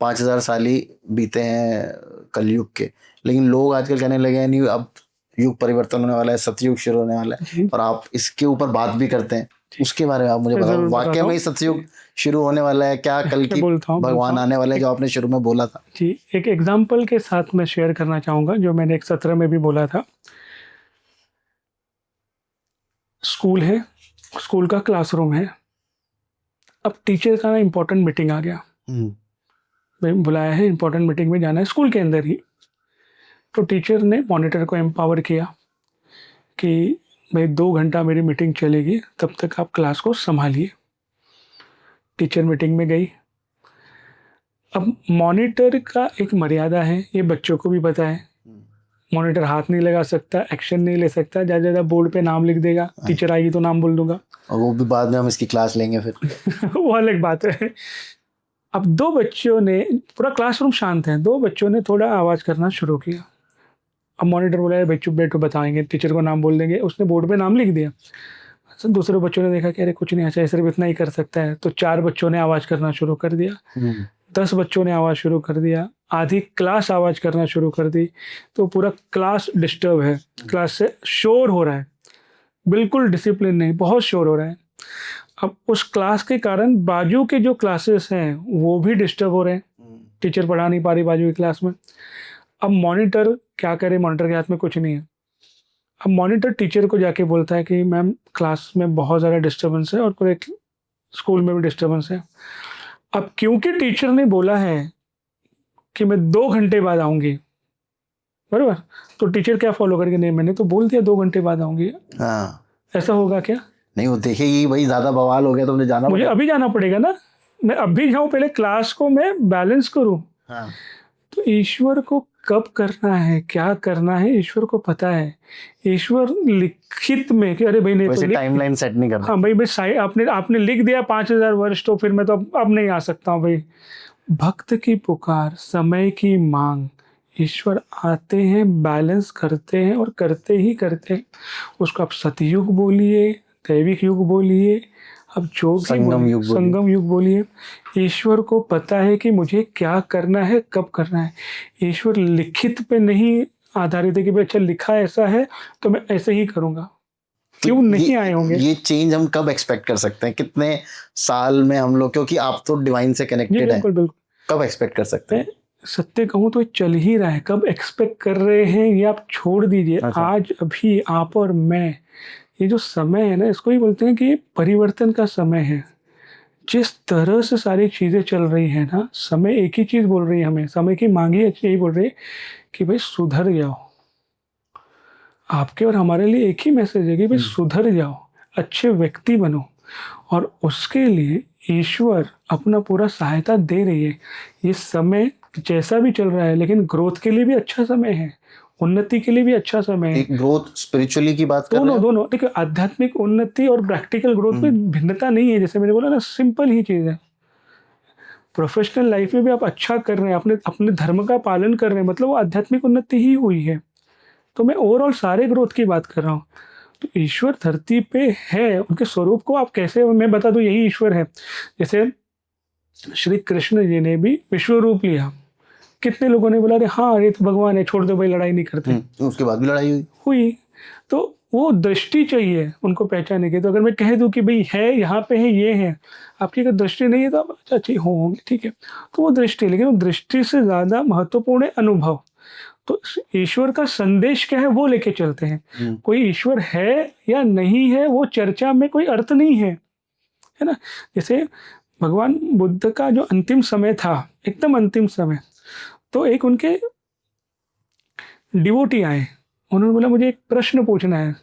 5000 साल ही बीते हैं कलयुग के, लेकिन लोग आजकल कहने लगे हैं नहीं अब युग परिवर्तन होने वाला है, सतयुग शुरू होने वाला है, और आप इसके ऊपर बात भी करते हैं। उसके बारे में आप मुझे बताओ, वाकई में सतयुग शुरू होने वाला है क्या? कल की भगवान आने वाले हैं जो आपने शुरू में बोला था? जी, एक एग्जाम्पल के साथ मैं शेयर करना चाहूँगा, जो मैंने एक सत्र में भी बोला था। स्कूल है, स्कूल का क्लासरूम है। अब टीचर का ना इम्पोर्टेंट मीटिंग आ गया, भाई बुलाया है, इम्पोर्टेंट मीटिंग में जाना है स्कूल के अंदर ही। तो टीचर ने मॉनिटर को एम्पावर किया कि भाई 2 घंटा मेरी मीटिंग चलेगी, तब तक आप क्लास को संभालिए। टीचर मीटिंग में गई। अब मॉनिटर का एक मर्यादा है, ये बच्चों को भी पता है। मॉनिटर हाथ नहीं लगा सकता, एक्शन नहीं ले सकता, ज़्यादा ज़्यादा बोर्ड पे नाम लिख देगा, टीचर आएगी तो नाम बोल दूंगा, और वो भी बाद में हम इसकी क्लास लेंगे फिर। वो अलग बात है। अब 2 बच्चों ने, पूरा क्लासरूम शांत है, 2 बच्चों ने थोड़ा आवाज़ करना शुरू किया। अब मॉनिटर बोला भाई चुप बैठो, बताएंगे, टीचर को नाम बोल देंगे। उसने बोर्ड पे नाम लिख दिया। तो दूसरे बच्चों ने देखा कि अरे कुछ नहीं, अच्छा सिर्फ इतना ही कर सकता है, तो 4 बच्चों ने आवाज़ करना शुरू कर दिया। 10 बच्चों ने आवाज़ शुरू कर दिया, आधी क्लास आवाज़ करना शुरू कर दी। तो पूरा क्लास डिस्टर्ब है, क्लास से शोर हो रहा है, बिल्कुल डिसिप्लिन नहीं, बहुत शोर हो रहा है। अब उस क्लास के कारण बाजू के जो क्लासेस हैं वो भी डिस्टर्ब हो रहे हैं, टीचर पढ़ा नहीं पा रही बाजू की क्लास में। अब मॉनिटर क्या करे, मॉनिटर के हाथ में कुछ नहीं है। अब मॉनिटर टीचर को जाके बोलता है कि मैम क्लास में बहुत ज़्यादा डिस्टर्बेंस है और पूरे स्कूल में भी डिस्टर्बेंस है। अब क्योंकि टीचर ने बोला है कि मैं 2 घंटे बाद आऊँगी, बराबर, तो टीचर क्या फॉलो करेंगे, नहीं मैंने तो बोल दिया 2 घंटे बाद आऊँगी। हाँ, ऐसा होगा क्या? नहीं वो देखेगी भाई ज़्यादा बवाल हो गया तो मुझे जाना मुझे अभी जाना पड़ेगा ना, मैं अभी जाऊँ, पहले क्लास को मैं बैलेंस करूँ। हाँ। तो ईश्वर को कब करना है, क्या करना है, ईश्वर को पता है। ईश्वर लिखित में कि अरे भाई नहीं, वैसे तो टाइमलाइन सेट नहीं करना। हाँ भाई भाई आपने लिख दिया 5000 वर्ष, तो फिर मैं तो अब नहीं आ सकता हूँ भाई। भक्त की पुकार, समय की मांग, ईश्वर आते हैं, बैलेंस करते हैं और करते ही करते हैं। उसको आप सतयुग बोलिए, दैविक युग बोलिए, अब जो भी संगम युग बोलिए। संगम युग बोलिए, ईश्वर को पता है कि मुझे क्या करना है, कब करना है। ईश्वर लिखित पे नहीं आधारित है कि भाई अच्छा लिखा ऐसा है तो मैं ऐसे ही करूँगा। तो क्यों नहीं आए होंगे? ये चेंज हम कब एक्सपेक्ट कर सकते हैं, कितने साल में हम लोग, क्योंकि आप तो डिवाइन से जी कनेक्टेड हैं, बिल्कुल, बिल्कुल। कब एक्सपेक्ट कर सकते मैं हैं? सत्य कहूँ तो ये चल ही रहा है, कब एक्सपेक्ट कर रहे हैं ये आप छोड़ दीजिए। अच्छा। आज अभी आप और मैं, ये जो समय है ना इसको ही बोलते हैं कि ये परिवर्तन का समय है। जिस तरह से सारी चीज़ें चल रही हैं ना, समय एक ही चीज़ बोल रही है हमें, समय की माँग ही यही बोल रही है कि भाई सुधर जाओ। आपके और हमारे लिए एक ही मैसेज है कि भाई सुधर जाओ, अच्छे व्यक्ति बनो। और उसके लिए ईश्वर अपना पूरा सहायता दे रही है। ये समय जैसा भी चल रहा है लेकिन ग्रोथ के लिए भी अच्छा समय है, उन्नति के लिए भी अच्छा समय है। एक ग्रोथ स्पिरिचुअली की बात कर रहे दोनों हैं? दोनों देखिए, आध्यात्मिक उन्नति और प्रैक्टिकल ग्रोथ में भिन्नता नहीं है। जैसे मैंने बोला ना, सिंपल ही चीज़ है। प्रोफेशनल लाइफ में भी आप अच्छा कर रहे हैं, अपने अपने धर्म का पालन कर रहे हैं, मतलब वो आध्यात्मिक उन्नति ही हुई है। तो मैं ओवरऑल सारे ग्रोथ की बात कर रहा हूँ। तो ईश्वर धरती पे है, उनके स्वरूप को आप कैसे, मैं बता दूं यही ईश्वर है। जैसे श्री कृष्ण जी ने भी विश्व रूप लिया, कितने लोगों ने बोला अरे हाँ अरे तो भगवान है, छोड़ दो भाई, लड़ाई नहीं करते। उसके बाद भी लड़ाई हुई। हुई। तो वो दृष्टि चाहिए उनको पहचाने की। तो अगर मैं कह दूं कि भाई है, यहाँ पे है, ये है, आपकी अगर दृष्टि नहीं है तो आप अच्छा अच्छी होंगे, ठीक है। तो वो दृष्टि, लेकिन वो दृष्टि से ज़्यादा महत्वपूर्ण है अनुभव। तो ईश्वर का संदेश क्या है वो लेके चलते हैं। कोई ईश्वर है या नहीं है वो चर्चा में कोई अर्थ नहीं है, है ना। जैसे भगवान बुद्ध का जो अंतिम समय था, एकदम अंतिम समय, तो एक उनके डिवोटी आए, उन्होंने बोला मुझे एक प्रश्न पूछना है।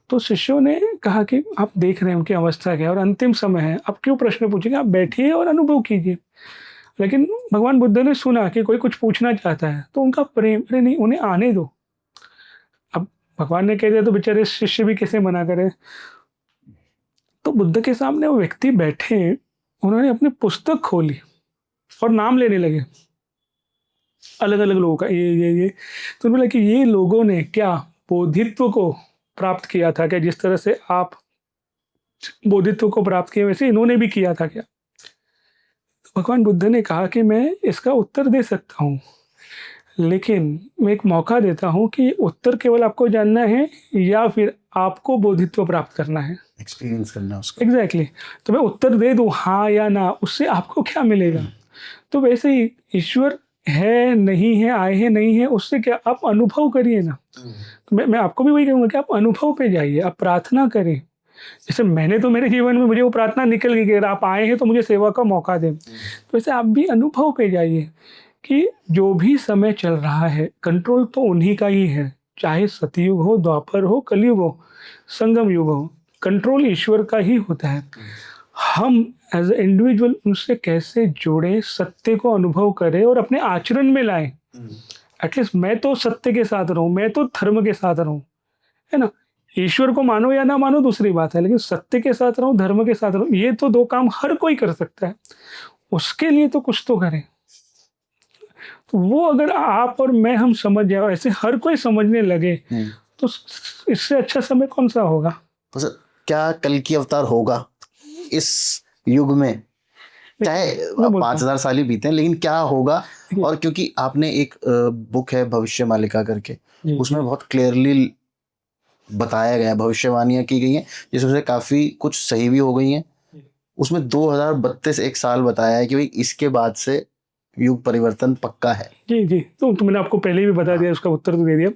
तो शिष्यों ने कहा कि आप देख रहे हैं उनकी अवस्था क्या है और अंतिम समय है, आप क्यों प्रश्न पूछेंगे, आप बैठिए और अनुभव कीजिए। लेकिन भगवान बुद्ध ने सुना कि कोई कुछ पूछना चाहता है, तो उनका प्रेम, अरे नहीं उन्हें आने दो। अब भगवान ने कह दिया तो बेचारे शिष्य भी कैसे मना करें। तो बुद्ध के सामने वो व्यक्ति बैठे, उन्होंने अपनी पुस्तक खोली और नाम लेने लगे अलग अलग लोगों का, ये। तो उन्होंने बोला कि ये लोगों ने क्या बोधित्व को प्राप्त किया था क्या, जिस तरह से आप बोधित्व को प्राप्त किया वैसे इन्होंने भी किया था क्या। तो भगवान बुद्ध ने कहा कि मैं इसका उत्तर दे सकता हूँ, लेकिन मैं एक मौका देता हूँ कि उत्तर केवल आपको जानना है या फिर आपको बोधित्व प्राप्त करना है, एक्सपीरियंस करना उसका। एग्जैक्टली तो मैं उत्तर दे दूँ हाँ या ना, उससे आपको क्या मिलेगा। तो वैसे ही ईश्वर है नहीं है, आए हैं नहीं है, उससे क्या, आप अनुभव करिए ना। तो मैं आपको भी वही कहूँगा कि आप अनुभव पे जाइए, आप प्रार्थना करें। जैसे मैंने तो मेरे जीवन में मुझे वो प्रार्थना निकल गई कि अगर आप आए हैं तो मुझे सेवा का मौका दें। तो वैसे आप भी अनुभव पे जाइए कि जो भी समय चल रहा है कंट्रोल तो उन्हीं का ही है, चाहे सतयुग हो, द्वापर हो, कलयुग हो, संगम युग हो, कंट्रोल ईश्वर का ही होता है। हम एज ए इंडिविजुअल उनसे कैसे जुड़े, सत्य को अनुभव करें और अपने आचरण में लाएं। एटलीस्ट मैं तो सत्य के साथ रहूं, मैं तो धर्म के साथ रहूं, है ना। ईश्वर को मानो या ना मानो दूसरी बात है, लेकिन सत्य के साथ रहूं, धर्म के साथ रहूं, ये तो दो काम हर कोई कर सकता है। उसके लिए तो कुछ तो करें। तो वो अगर आप और मैं हम समझ जाए, ऐसे हर कोई समझने लगे, तो इससे अच्छा समय कौन सा होगा। तो सर क्या कल की अवतार होगा इस युग में, चाहे 5000 साल ही बीते हैं, लेकिन क्या होगा? और क्योंकि आपने एक बुक है भविष्य मालिका करके, उसमें बहुत क्लियरली बताया गया है, भविष्यवाणियां की गई हैं जिसमें से काफी कुछ सही भी हो गई हैं। उसमें 2032 एक साल बताया है कि भाई इसके बाद से युग परिवर्तन पक्का है। जी तो मैंने आपको पहले ही भी बता दिया, उसका उत्तर तो दे दिया।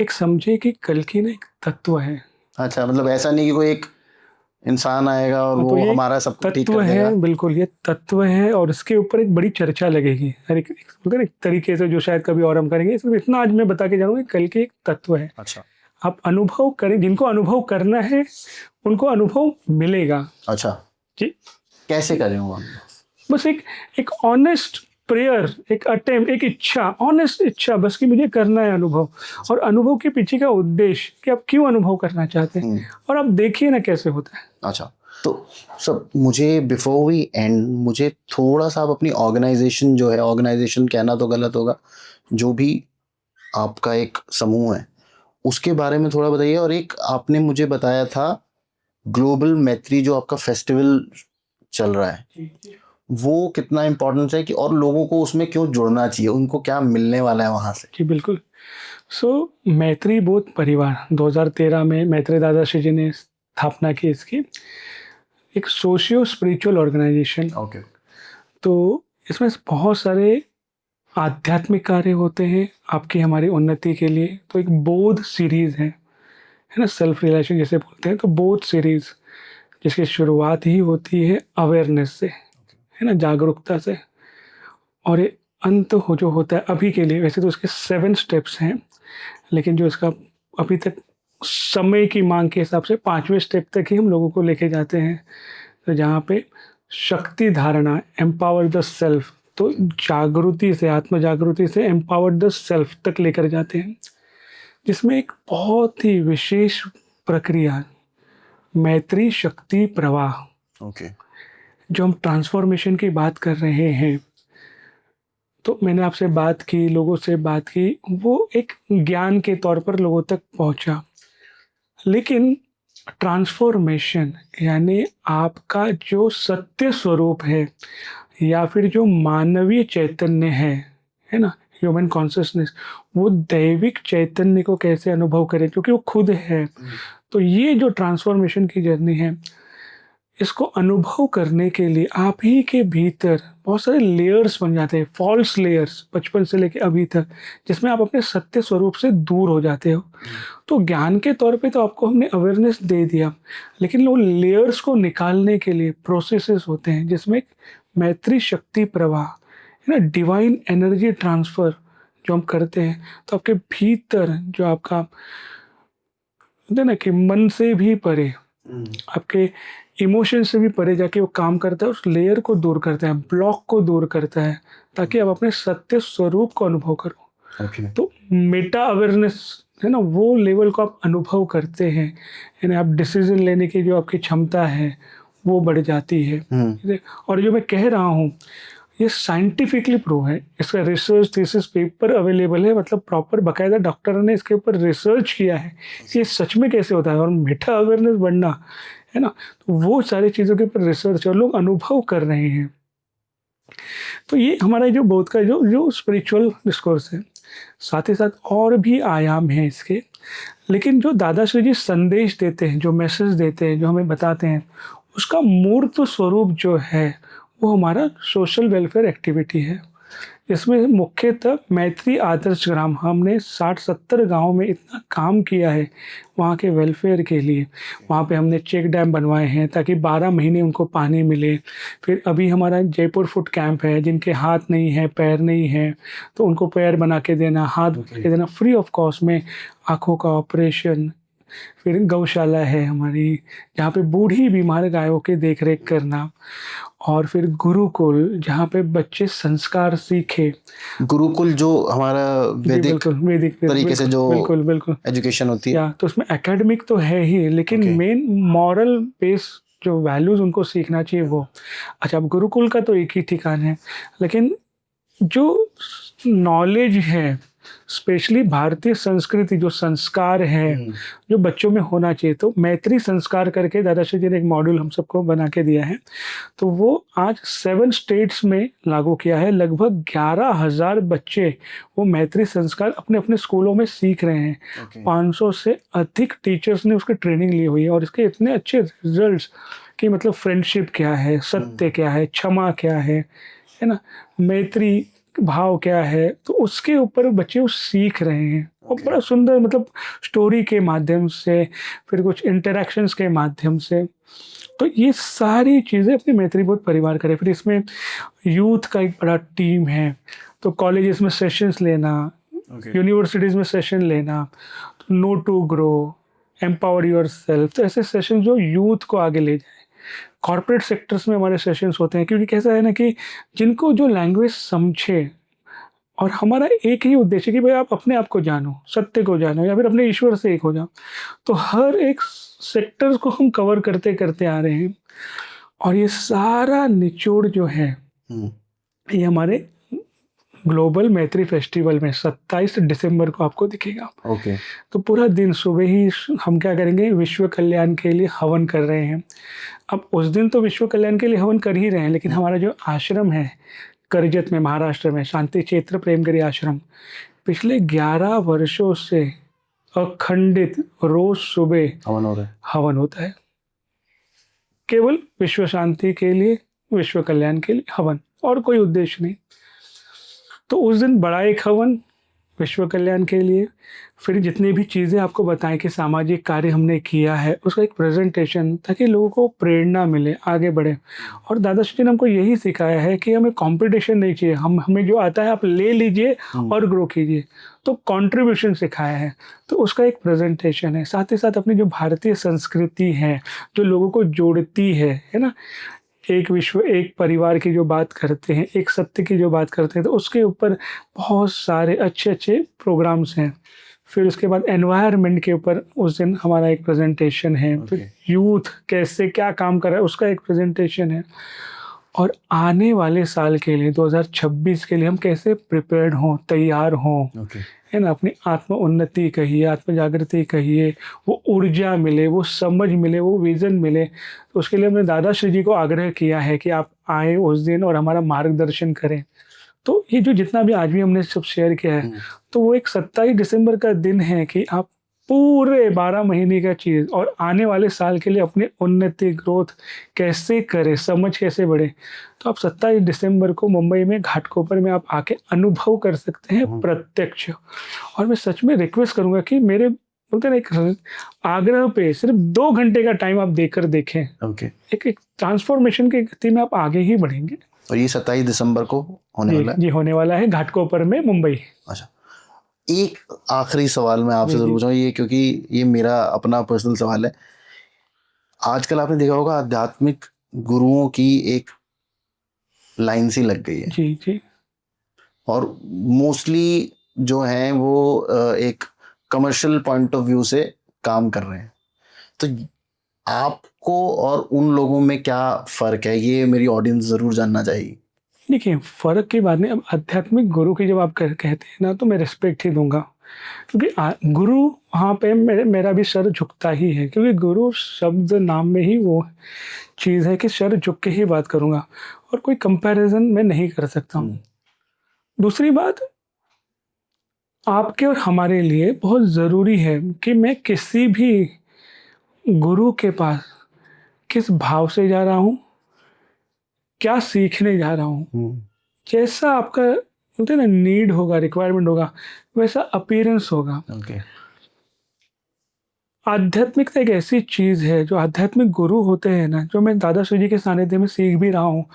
एक समझे कि कल की ना एक तत्व है। अच्छा, मतलब ऐसा नहीं कि कोई एक इंसान आएगा और वो तो हमारा सब कुछ ठीक तत्व कर देगा। है, बिल्कुल ये तत्व है और इसके ऊपर एक बड़ी चर्चा लगेगी हर एक तरीके से, जो शायद कभी और हम करेंगे। सिर्फ इतना आज मैं बता के जाऊंगा, कल के एक तत्व है। अच्छा, आप अनुभव करें, जिनको अनुभव करना है उनको अनुभव मिलेगा। अच्छा जी, कैसे करें वो? बस एक ऑनेस्ट प्रेयर, एक अटेम्प्ट, एक इच्छा, ऑनेस्ट इच्छा बस कि मुझे करना है अनुभव। और अनुभव के पीछे का उद्देश्य कि आप क्यों अनुभव करना चाहते हैं, और आप देखिए ना कैसे होता है। अच्छा, तो सब मुझे बिफोर वी एंड, मुझे थोड़ा सा आप अपनी ऑर्गेनाइजेशन जो है, ऑर्गेनाइजेशन कहना तो गलत होगा, जो भी आपका एक समूह है उसके बारे में थोड़ा बताइए। और एक आपने मुझे बताया था ग्लोबल मैत्री जो आपका फेस्टिवल चल रहा है वो कितना इम्पोर्टेंट है कि और लोगों को उसमें क्यों जुड़ना चाहिए, उनको क्या मिलने वाला है वहाँ से? जी बिल्कुल। सो मैत्री बोध परिवार 2013 में मैत्री दादाश्री जी ने स्थापना की इसकी, एक सोशियो स्पिरिचुअल ऑर्गेनाइजेशन। ओके। तो इसमें बहुत सारे आध्यात्मिक कार्य होते हैं आपकी हमारी उन्नति के लिए। तो एक बोध सीरीज़ है ना, सेल्फ रियलाइजेशन जैसे बोलते हैं, तो बोध सीरीज़ जिसकी शुरुआत ही होती है अवेयरनेस से, है ना, जागरूकता से। और ये अंत हो जो होता है अभी के लिए, वैसे तो उसके 7 स्टेप्स हैं, लेकिन जो इसका अभी तक समय की मांग के हिसाब से 5वें स्टेप तक ही हम लोगों को लेके जाते हैं। तो जहाँ पे शक्ति धारणा, एम्पावर द सेल्फ, तो जागृति से, आत्म जागृति से एम्पावर द सेल्फ तक लेकर जाते हैं, जिसमें एक बहुत ही विशेष प्रक्रिया मैत्री शक्ति प्रवाह। ओके। जो हम ट्रांसफॉर्मेशन की बात कर रहे हैं, तो मैंने आपसे बात की, लोगों से बात की, वो एक ज्ञान के तौर पर लोगों तक पहुंचा। लेकिन ट्रांसफॉर्मेशन यानी आपका जो सत्य स्वरूप है या फिर जो मानवीय चैतन्य है ना, ह्यूमन कॉन्शियसनेस, वो दैविक चैतन्य को कैसे अनुभव करें, क्योंकि वो खुद है। तो ये जो ट्रांसफॉर्मेशन की जर्नी है, इसको अनुभव करने के लिए आप ही के भीतर बहुत सारे लेयर्स बन जाते हैं, फॉल्स लेयर्स, बचपन से लेके अभी तक, जिसमें आप अपने सत्य स्वरूप से दूर हो जाते हो। तो ज्ञान के तौर पे तो आपको हमने अवेयरनेस दे दिया, लेकिन वो लेयर्स को निकालने के लिए प्रोसेसेस होते हैं, जिसमें एक मैत्री शक्ति प्रवाह, है ना, डिवाइन एनर्जी ट्रांसफ़र जो हम करते हैं। तो आपके भीतर जो आपका होता है ना कि मन से भी परे, आपके इमोशन से भी परे जाके वो काम करता है, उस लेयर को दूर करता है, ब्लॉक को दूर करता है, ताकि आप अपने सत्य स्वरूप को अनुभव करो। ओके। तो मेटा अवेयरनेस है ना, वो लेवल को आप अनुभव करते हैं, यानी आप डिसीजन लेने की जो आपकी क्षमता है वो बढ़ जाती है। और जो मैं कह रहा हूँ ये साइंटिफिकली प्रूव है, इसका रिसर्च थीसिस पेपर अवेलेबल है, मतलब प्रॉपर बाकायदा डॉक्टर ने इसके ऊपर रिसर्च किया है कि ये सच में कैसे होता है। और मेटा अवेयरनेस बढ़ना, है ना, तो वो सारी चीज़ों के ऊपर रिसर्च और लोग अनुभव कर रहे हैं। तो ये हमारा जो बौद्ध का जो जो स्पिरिचुअल डिस्कोर्स है, साथ ही साथ और भी आयाम हैं इसके। लेकिन जो दादाश्री जी संदेश देते हैं, जो मैसेज देते हैं, जो हमें बताते हैं, उसका मूर्त स्वरूप जो है वो हमारा सोशल वेलफेयर एक्टिविटी है। इसमें मुख्यतः मैत्री आदर्श ग्राम, हमने 60-70 गाँव में इतना काम किया है वहाँ के वेलफेयर के लिए। वहाँ पे हमने चेक डैम बनवाए हैं ताकि 12 महीने उनको पानी मिले। फिर अभी हमारा जयपुर फुट कैंप है, जिनके हाथ नहीं है, पैर नहीं है, तो उनको पैर बना के देना, हाथ बना के देना फ्री ऑफ कॉस्ट में, आँखों का ऑपरेशन। फिर गौशाला है हमारी, जहाँ पे बूढ़ी बीमार गायों की देख रेख करना। और फिर गुरुकुल, जहाँ पे बच्चे संस्कार सीखे। गुरुकुल जो हमारा जी वैदिक बिल्कुल, वैदिक तरीके से जो बिल्कुल बिल्कुल एजुकेशन होती है। या तो उसमें एकेडमिक तो है ही, लेकिन Okay. मेन मॉरल बेस जो वैल्यूज उनको सीखना चाहिए वो। अच्छा, अब गुरुकुल का तो एक ही ठिकान है, लेकिन जो नॉलेज है, स्पेशली भारतीय संस्कृति, जो संस्कार है, जो बच्चों में होना चाहिए, तो मैत्री संस्कार करके दादाश्री जी ने एक मॉड्यूल हम सबको बना के दिया है। तो वो आज 7 स्टेट्स में लागू किया है। लगभग 11,000 बच्चे वो मैत्री संस्कार अपने अपने स्कूलों में सीख रहे हैं। Okay. 500 से अधिक टीचर्स ने उसकी ट्रेनिंग ली हुई है, और इसके इतने अच्छे रिजल्ट्स कि मतलब फ्रेंडशिप क्या है, सत्य क्या है, क्षमा क्या है ना, मैत्री भाव क्या है, तो उसके ऊपर बच्चे वो सीख रहे हैं। और बड़ा सुंदर, मतलब स्टोरी के माध्यम से, फिर कुछ इंटरेक्शंस के माध्यम से। तो ये सारी चीज़ें अपने मैत्रीबोध परिवार करें। फिर इसमें यूथ का एक बड़ा टीम है, तो कॉलेजेस में सेशंस लेना, यूनिवर्सिटीज़ में सेशन लेना, तो know to grow, empower yourself, तो ऐसे सेशन जो यूथ को आगे ले जाए। कॉर्पोरेट सेक्टर्स में हमारे सेशंस होते हैं, क्योंकि कैसा है ना कि जिनको जो लैंग्वेज समझे, और हमारा एक ही उद्देश्य कि भाई आप अपने आप को जानो, सत्य को जानो, या फिर अपने ईश्वर से एक हो जाओ। तो हर एक सेक्टर को हम कवर करते करते आ रहे हैं, और ये सारा निचोड़ जो है ये हमारे ग्लोबल मैत्री फेस्टिवल में 27 दिसंबर को आपको दिखेगा। ओके। तो पूरा दिन सुबह ही हम क्या करेंगे, विश्व कल्याण के लिए हवन कर रहे हैं। अब उस दिन तो विश्व कल्याण के लिए हवन कर ही रहे हैं, लेकिन हमारा जो आश्रम है करजत में, महाराष्ट्र में, शांति क्षेत्र प्रेमगिरी आश्रम, पिछले 11 वर्षों से अखंडित रोज सुबह हवन हो रहा है। हवन होता है, केवल विश्व शांति के लिए, विश्व कल्याण के लिए हवन, और कोई उद्देश्य नहीं। तो उस दिन बड़ा एक हवन विश्व कल्याण के लिए, फिर जितनी भी चीज़ें आपको बताएं कि सामाजिक कार्य हमने किया है उसका एक प्रेजेंटेशन, ताकि लोगों को प्रेरणा मिले, आगे बढ़े। और दादाश्री जी ने हमको यही सिखाया है कि हमें कंपटीशन नहीं चाहिए, हमें जो आता है आप ले लीजिए और ग्रो कीजिए। तो कंट्रीब्यूशन सिखाया है, तो उसका एक प्रेजेंटेशन है। साथ ही साथ अपनी जो भारतीय संस्कृति है जो लोगों को जोड़ती है ना, एक विश्व एक परिवार की जो बात करते हैं, एक सत्य की जो बात करते हैं, तो उसके ऊपर बहुत सारे अच्छे अच्छे प्रोग्राम्स हैं। फिर उसके बाद एनवायरनमेंट के ऊपर उस दिन हमारा एक प्रेजेंटेशन है। फिर यूथ कैसे क्या काम कर रहा है उसका एक प्रेजेंटेशन है। और आने वाले साल के लिए 2026 के लिए हम कैसे प्रिपेयर्ड हों, तैयार हों, है ना, अपनी आत्म उन्नति कहिए, आत्म जागृति कहिए, वो ऊर्जा मिले, वो समझ मिले, वो विज़न मिले। तो उसके लिए हमने दादाश्री जी को आग्रह किया है कि आप आए उस दिन और हमारा मार्गदर्शन करें। तो ये जो जितना भी आज भी हमने सब शेयर किया है, तो वो एक 27 दिसंबर का दिन है कि आप पूरे 12 महीने का चीज़ और आने वाले साल के लिए अपनी उन्नति, ग्रोथ कैसे करें, समझ कैसे बढ़े, तो आप 27 दिसंबर को मुंबई में घाटकोपर में आप आके अनुभव कर सकते हैं प्रत्यक्ष। और मैं सच में रिक्वेस्ट करूंगा कि मेरे बोलते ना एक आग्रह पे सिर्फ 2 घंटे का टाइम आप देकर देखें। एक ट्रांसफॉर्मेशन की गति में आप आगे ही बढ़ेंगे। और ये 27 दिसंबर को होने वाला है? जी, होने वाला है घाटकोपर में, मुंबई। अच्छा, एक आखिरी सवाल मैं आपसे जरूर पूछूंगा, ये क्योंकि ये मेरा अपना पर्सनल सवाल है। आजकल आपने देखा होगा आध्यात्मिक गुरुओं की एक लाइन सी लग गई है। जी जी। और मोस्टली जो हैं वो एक कमर्शियल पॉइंट ऑफ व्यू से काम कर रहे हैं। तो आपको और उन लोगों में क्या फ़र्क है, ये मेरी ऑडियंस ज़रूर जानना चाहिए। देखिए, फ़र्क की बात नहीं। अब आध्यात्मिक गुरु की जब आप कहते हैं ना, तो मैं रिस्पेक्ट ही दूंगा, क्योंकि गुरु वहाँ पे मेरा भी सर झुकता ही है, क्योंकि गुरु शब्द नाम में ही वो चीज़ है कि सर झुक के ही बात करूँगा, और कोई कंपैरिजन मैं नहीं कर सकता हूँ। दूसरी बात, आपके और हमारे लिए बहुत ज़रूरी है कि मैं किसी भी गुरु के पास किस भाव से जा रहा हूँ, क्या सीखने जा रहा हूँ। जैसा आपका बोलते हैं ना नीड होगा, रिक्वायरमेंट होगा, वैसा अपीयरेंस होगा। आध्यात्मिकता एक ऐसी चीज़ है, जो आध्यात्मिक गुरु होते हैं ना, जो मैं दादाश्री जी के सानिध्य में सीख भी रहा हूँ,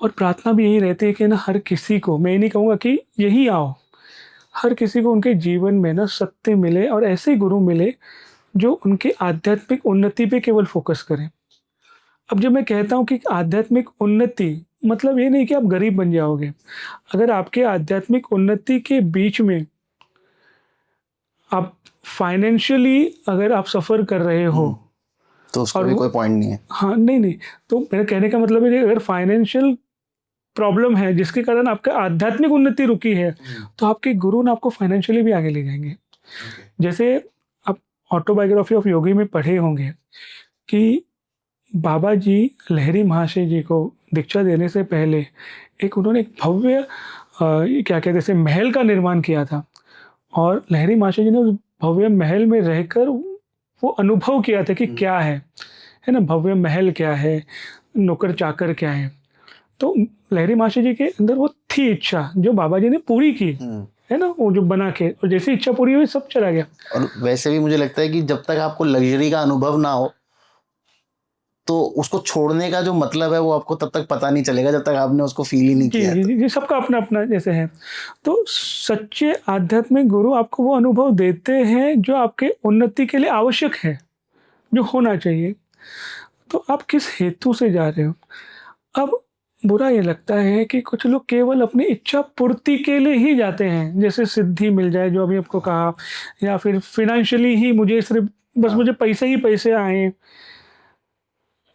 और प्रार्थना भी यही रहती है कि ना हर किसी को, मैं नहीं कहूँगा कि यही आओ, हर किसी को उनके जीवन में ना सत्य मिले, और ऐसे गुरु मिले जो उनकी आध्यात्मिक उन्नति पे केवल फोकस करें। अब जब मैं कहता हूँ कि आध्यात्मिक उन्नति, मतलब ये नहीं कि आप गरीब बन जाओगे। अगर आपके आध्यात्मिक उन्नति के बीच में आप फाइनेंशियली अगर आप सफ़र कर रहे हो, तो उसका भी कोई पॉइंट नहीं है। हाँ, नहीं, तो मेरे कहने का मतलब है कि अगर फाइनेंशियल प्रॉब्लम है जिसके कारण आपका आध्यात्मिक उन्नति रुकी है, तो आपके गुरु ने आपको फाइनेंशियली भी आगे ले जाएंगे। जैसे आप ऑटोबायोग्राफी ऑफ योगी में पढ़े होंगे कि बाबा जी लहरी महाशय जी को दीक्षा देने से पहले उन्होंने एक भव्य क्या कहते हैं महल का निर्माण किया था, और लहरी महाशय जी ने उस भव्य महल में रहकर वो अनुभव किया था कि क्या है ना, भव्य महल क्या है, नौकर चाकर क्या है। तो लहरी महाशय जी के अंदर वो थी इच्छा, जो बाबा जी ने पूरी की, है ना, वो जो बना के, और जैसी इच्छा पूरी हुई सब चला गया। और वैसे भी मुझे लगता है कि जब तक आपको लग्जरी का अनुभव ना हो, तो उसको छोड़ने का जो मतलब है वो आपको तब तक पता नहीं चलेगा जब तक आपने उसको फील ही नहीं किया। जी, सबका अपना अपना जैसे है। तो सच्चे आध्यात्मिक गुरु आपको वो अनुभव देते हैं जो आपके उन्नति के लिए आवश्यक है, जो होना चाहिए। तो आप किस हेतु से जा रहे हो। अब बुरा ये लगता है कि कुछ लोग केवल अपनी इच्छा पूर्ति के लिए ही जाते हैं, जैसे सिद्धि मिल जाए जो अभी आपको कहा, या फिर फिनेंशियली ही मुझे सिर्फ बस मुझे पैसे ही पैसे आए।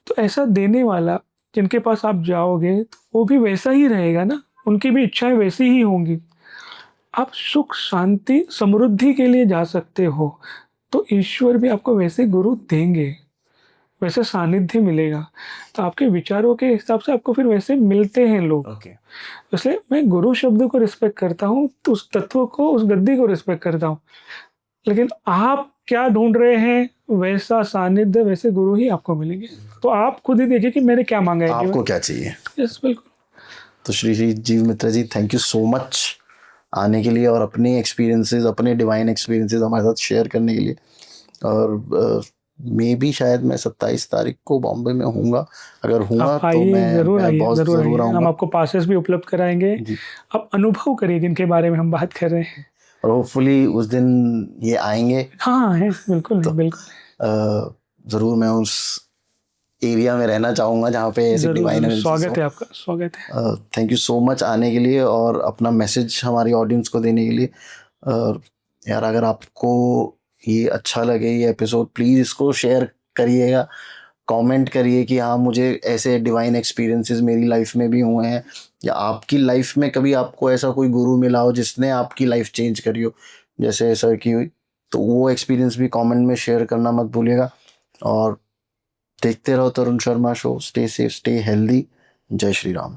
तो ऐसा देने वाला जिनके पास आप जाओगे, वो भी वैसा ही रहेगा ना, उनकी भी इच्छाएं वैसी ही होंगी। आप सुख, शांति, समृद्धि के लिए जा सकते हो, तो ईश्वर भी आपको वैसे गुरु देंगे, वैसे सानिध्य मिलेगा। तो आपके विचारों के हिसाब से आपको फिर वैसे मिलते हैं लोग। ओके। इसलिए मैं गुरु शब्द को रिस्पेक्ट करता हूँ, तो उस तत्व को, उस गद्दी को रिस्पेक्ट करता हूँ। लेकिन आप क्या ढूँढ रहे हैं, वैसा सानिध्य, वैसे गुरु ही आपको मिलेंगे। तो आप खुद ही देखिए कि मैंने क्या माँगा है आपको जीवन। क्या चाहिए? यस, बिल्कुल। तो श्री श्री जीव मित्रा जी, थैंक यू सो मच आने के लिए और अपने एक्सपीरियंसेस, अपने डिवाइन एक्सपीरियंसेस हमारे साथ शेयर करने के लिए। और मे भी शायद मैं 27 तारीख को बॉम्बे में हूँगा। अगर हुआ आप तो आइए, ज़रूर मैं आइए, बहुत ज़रूर ज़रूर आइए। हम आऊँगा। आपको पासेस भी उपलब्ध कराएँगे। जी। आप अनुभव करिए जिनके बारे में हम बात कर रहे हैं। और होपफुली उस दिन ये आएंगे हाँ, हाँ, हैं, बिल्कुल तो है, बिल्कुल ज़रूर मैं उस एरिया में रहना चाहूँगा जहाँ पे है। ऐसी ज़रूर, डिवाइन ज़रूर, एनर्जीज स्वागत हो। है आपका, स्वागत है। थैंक यू सो मच आने के लिए और अपना मैसेज हमारी ऑडियंस को देने के लिए। और यार अगर आपको ये अच्छा लगे ये एपिसोड, प्लीज़ इसको शेयर करिएगा, कमेंट करिए कि हाँ मुझे ऐसे डिवाइन एक्सपीरियंसेस मेरी लाइफ में भी हुए हैं, या आपकी लाइफ में कभी आपको ऐसा कोई गुरु मिला हो जिसने आपकी लाइफ चेंज करी हो जैसे सर की हुई, तो वो एक्सपीरियंस भी कमेंट में शेयर करना मत भूलिएगा। और देखते रहो Tarun Sharma show. Stay safe, stay healthy. जय श्री राम।